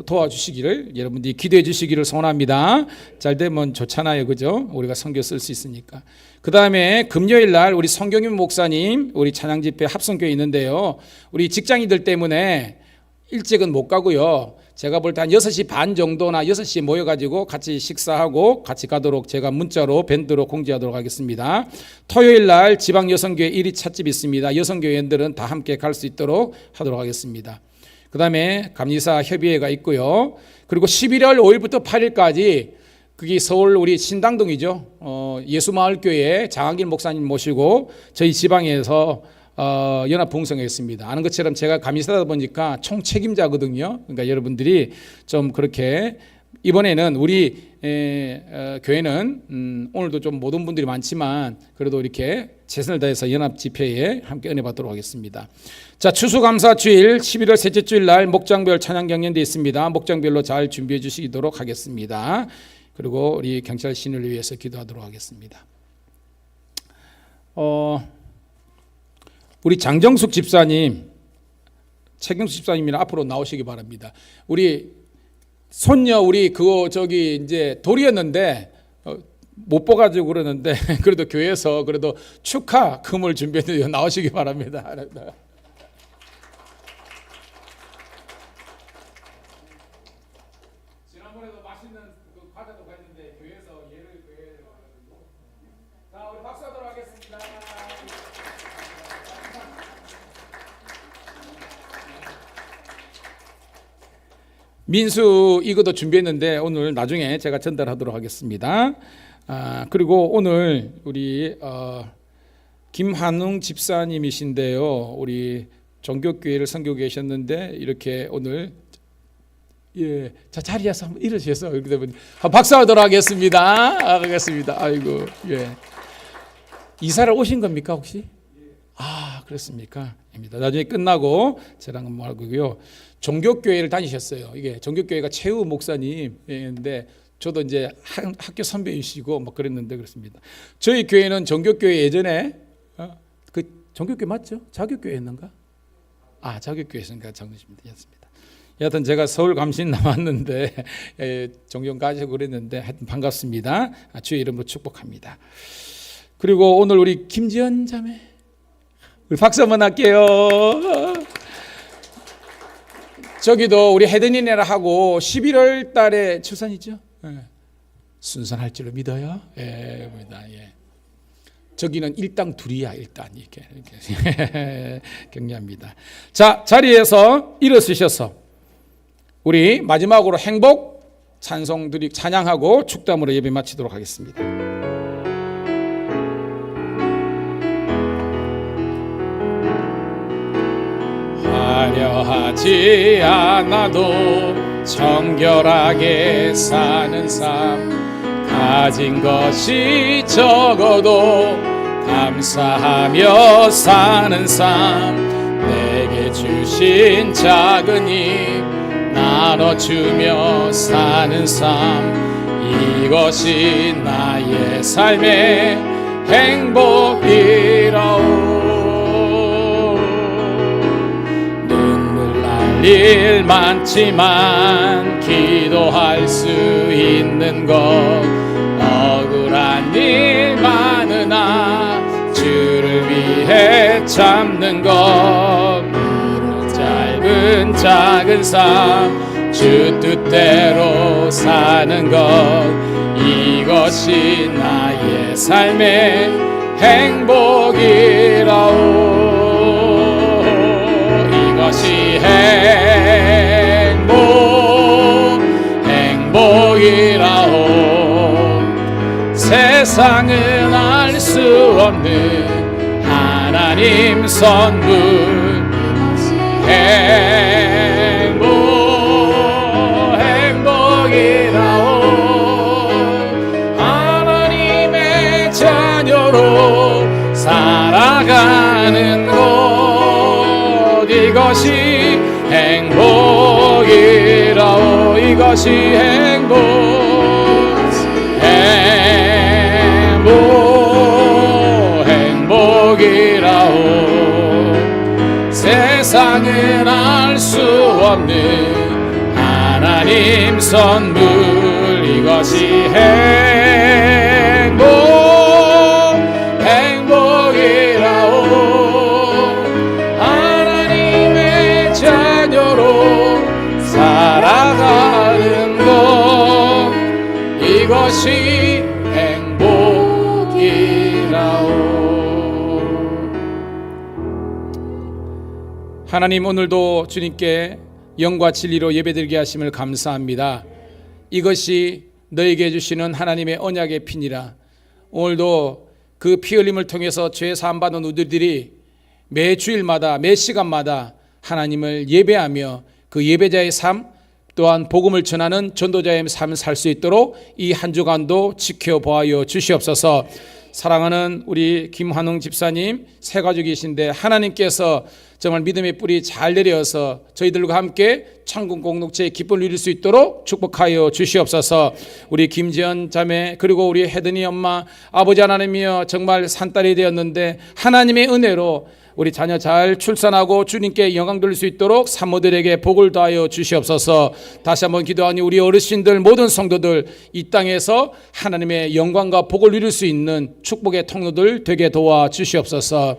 도와주시기를 여러분들이 기도해 주시기를 소원합니다. 잘 되면 좋잖아요, 그죠? 우리가 선교 쓸 수 있으니까. 그 다음에 금요일 날 우리 성경윤 목사님 우리 찬양 집회 합성교회 있는데요. 우리 직장인들 때문에 일찍은 못 가고요. 제가 볼 때 한 6시 반 정도나 6시에 모여가지고 같이 식사하고 같이 가도록 제가 문자로 밴드로 공지하도록 하겠습니다. 토요일 날 지방여성교회 1위 찻집 있습니다. 여성교회원들은 다 함께 갈 수 있도록 하도록 하겠습니다. 그 다음에 감리사 협의회가 있고요. 그리고 11월 5일부터 8일까지 그게 서울 우리 신당동이죠. 예수마을교회 장한길 목사님 모시고 저희 지방에서 연합봉성했습니다. 아는 것처럼 제가 감리사다 보니까 총책임자거든요. 그러니까 여러분들이 좀 그렇게 이번에는 우리 교회는 오늘도 좀 못 온 분들이 많지만 그래도 이렇게 최선을 다해서 연합 집회에 함께 은혜 받도록 하겠습니다. 자, 추수감사주일 11월 셋째 주일 날 목장별 찬양 경연되어 있습니다. 목장별로 잘 준비해 주시도록 하겠습니다. 그리고 우리 경찰 신을 위해서 기도하도록 하겠습니다. 우리 장정숙 집사님, 최경숙 집사님이랑 앞으로 나오시기 바랍니다. 우리 손녀 우리 그거 저기 이제 돌이었는데 못 봐가지고 그러는데 그래도 교회에서 그래도 축하 금을 준비했는데 나오시기 바랍니다. 지난번에도 맛있는 그 과자도 갔는데 교회에서 예를 구해가지고 자 우리 박수하도록 하겠습니다. 민수 이것도 준비했는데 오늘 나중에 제가 전달하도록 하겠습니다. 그리고 오늘 우리 김한웅 집사님이신데요. 우리 종교교회를 선교하고 계셨는데 이렇게 오늘 자 자리에서 한번 일어서셔서 이렇게 되면 박수하도록 하겠습니다. 하겠습니다. 아이고 이사를 오신 겁니까 혹시? 그렇습니까? 입니다. 나중에 끝나고 저랑 한번 하고요. 종교교회를 다니셨어요. 이게 종교교회가 최우 목사님인데 저도 이제 학교 선배이시고 막 그랬는데 그렇습니다. 저희 교회는 종교교회 예전에 그 종교교회 맞죠? 자교교회였는가? 자교교회였는가? 장로십니다. 여하튼 제가 서울 감신 나왔는데 종교 가지고 그랬는데 하여튼 반갑습니다. 주의 이름으로 축복합니다. 그리고 오늘 우리 김지연 자매 우리 박수 한번 할게요. 저기도 우리 혜든이네라 하고 11월 달에 출산이죠. 순산할 줄로 믿어요. 저기는 일당 둘이야 일단 이렇게 격려합니다. 자 자리에서 일어서셔서 우리 마지막으로 행복 찬송 찬양하고 축담으로 예배 마치도록 하겠습니다. 화려하지 않아도 정결하게 사는 삶 가진 것이 적어도 감사하며 사는 삶 내게 주신 작은 힘 나눠주며 사는 삶 이것이 나의 삶의 행복이라오 일 많지만 기도할 수 있는 것 억울한 일 많으나 주를 위해 참는 것 짧은 작은 삶 주 뜻대로 사는 것 이것이 나의 삶의 행복이라오 이것이 행복이라오 세상은 알 수 없는 하나님 선물 행복이라오 하나님의 자녀로 살아가는 것 이것이 행복이라오 이것이 행복이라오 세상은 표현할 수 없는 하나님 선물, 이것이 행복이라오. 하나님의 자녀로 살아가는 것, 이것이 행복이라오. 하나님, 오늘도 주님께 영과 진리로 예배드리게 하심을 감사합니다. 이것이 너에게 주시는 하나님의 언약의 피니라. 오늘도 그 피 흘림을 통해서 죄 사함 받는 우리들이 매 주일마다 매 시간마다 하나님을 예배하며 그 예배자의 삶, 또한 복음을 전하는 전도자의 삶을 살 수 있도록 이 한 주간도 지켜보아여 주시옵소서. 사랑하는 우리 김환웅 집사님 세 가족이신데 하나님께서 정말 믿음의 뿌리 잘 내려서 저희들과 함께 천국 공동체의 기쁨을 누릴 수 있도록 축복하여 주시옵소서. 우리 김지연 자매 그리고 우리 혜든이 엄마, 아버지 하나님이여, 정말 산딸이 되었는데 하나님의 은혜로 우리 자녀 잘 출산하고 주님께 영광 돌릴 수 있도록 산모들에게 복을 더하여 주시옵소서. 다시 한번 기도하니 우리 어르신들 모든 성도들 이 땅에서 하나님의 영광과 복을 누릴 수 있는 축복의 통로들 되게 도와 주시옵소서.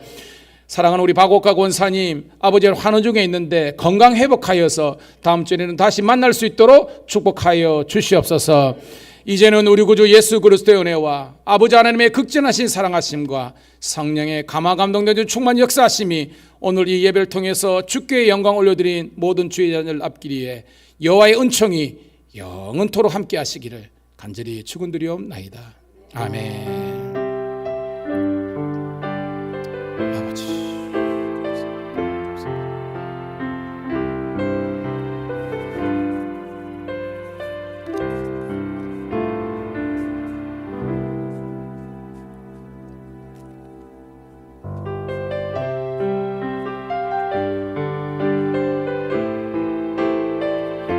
사랑하는 우리 박옥가 권사님, 아버지를 환원 중에 있는데 건강 회복하여서 다음 주에는 다시 만날 수 있도록 축복하여 주시옵소서. 이제는 우리 구주 예수 그리스도의 은혜와 아버지 하나님의 극진하신 사랑하심과 성령의 감화감동되는 충만 역사하심이 오늘 이 예배를 통해서 주께 영광 올려드린 모든 주의 자녀를 앞기리에 여호와의 은총이 영원토록 함께 하시기를 간절히 축원드리옵나이다. 아멘.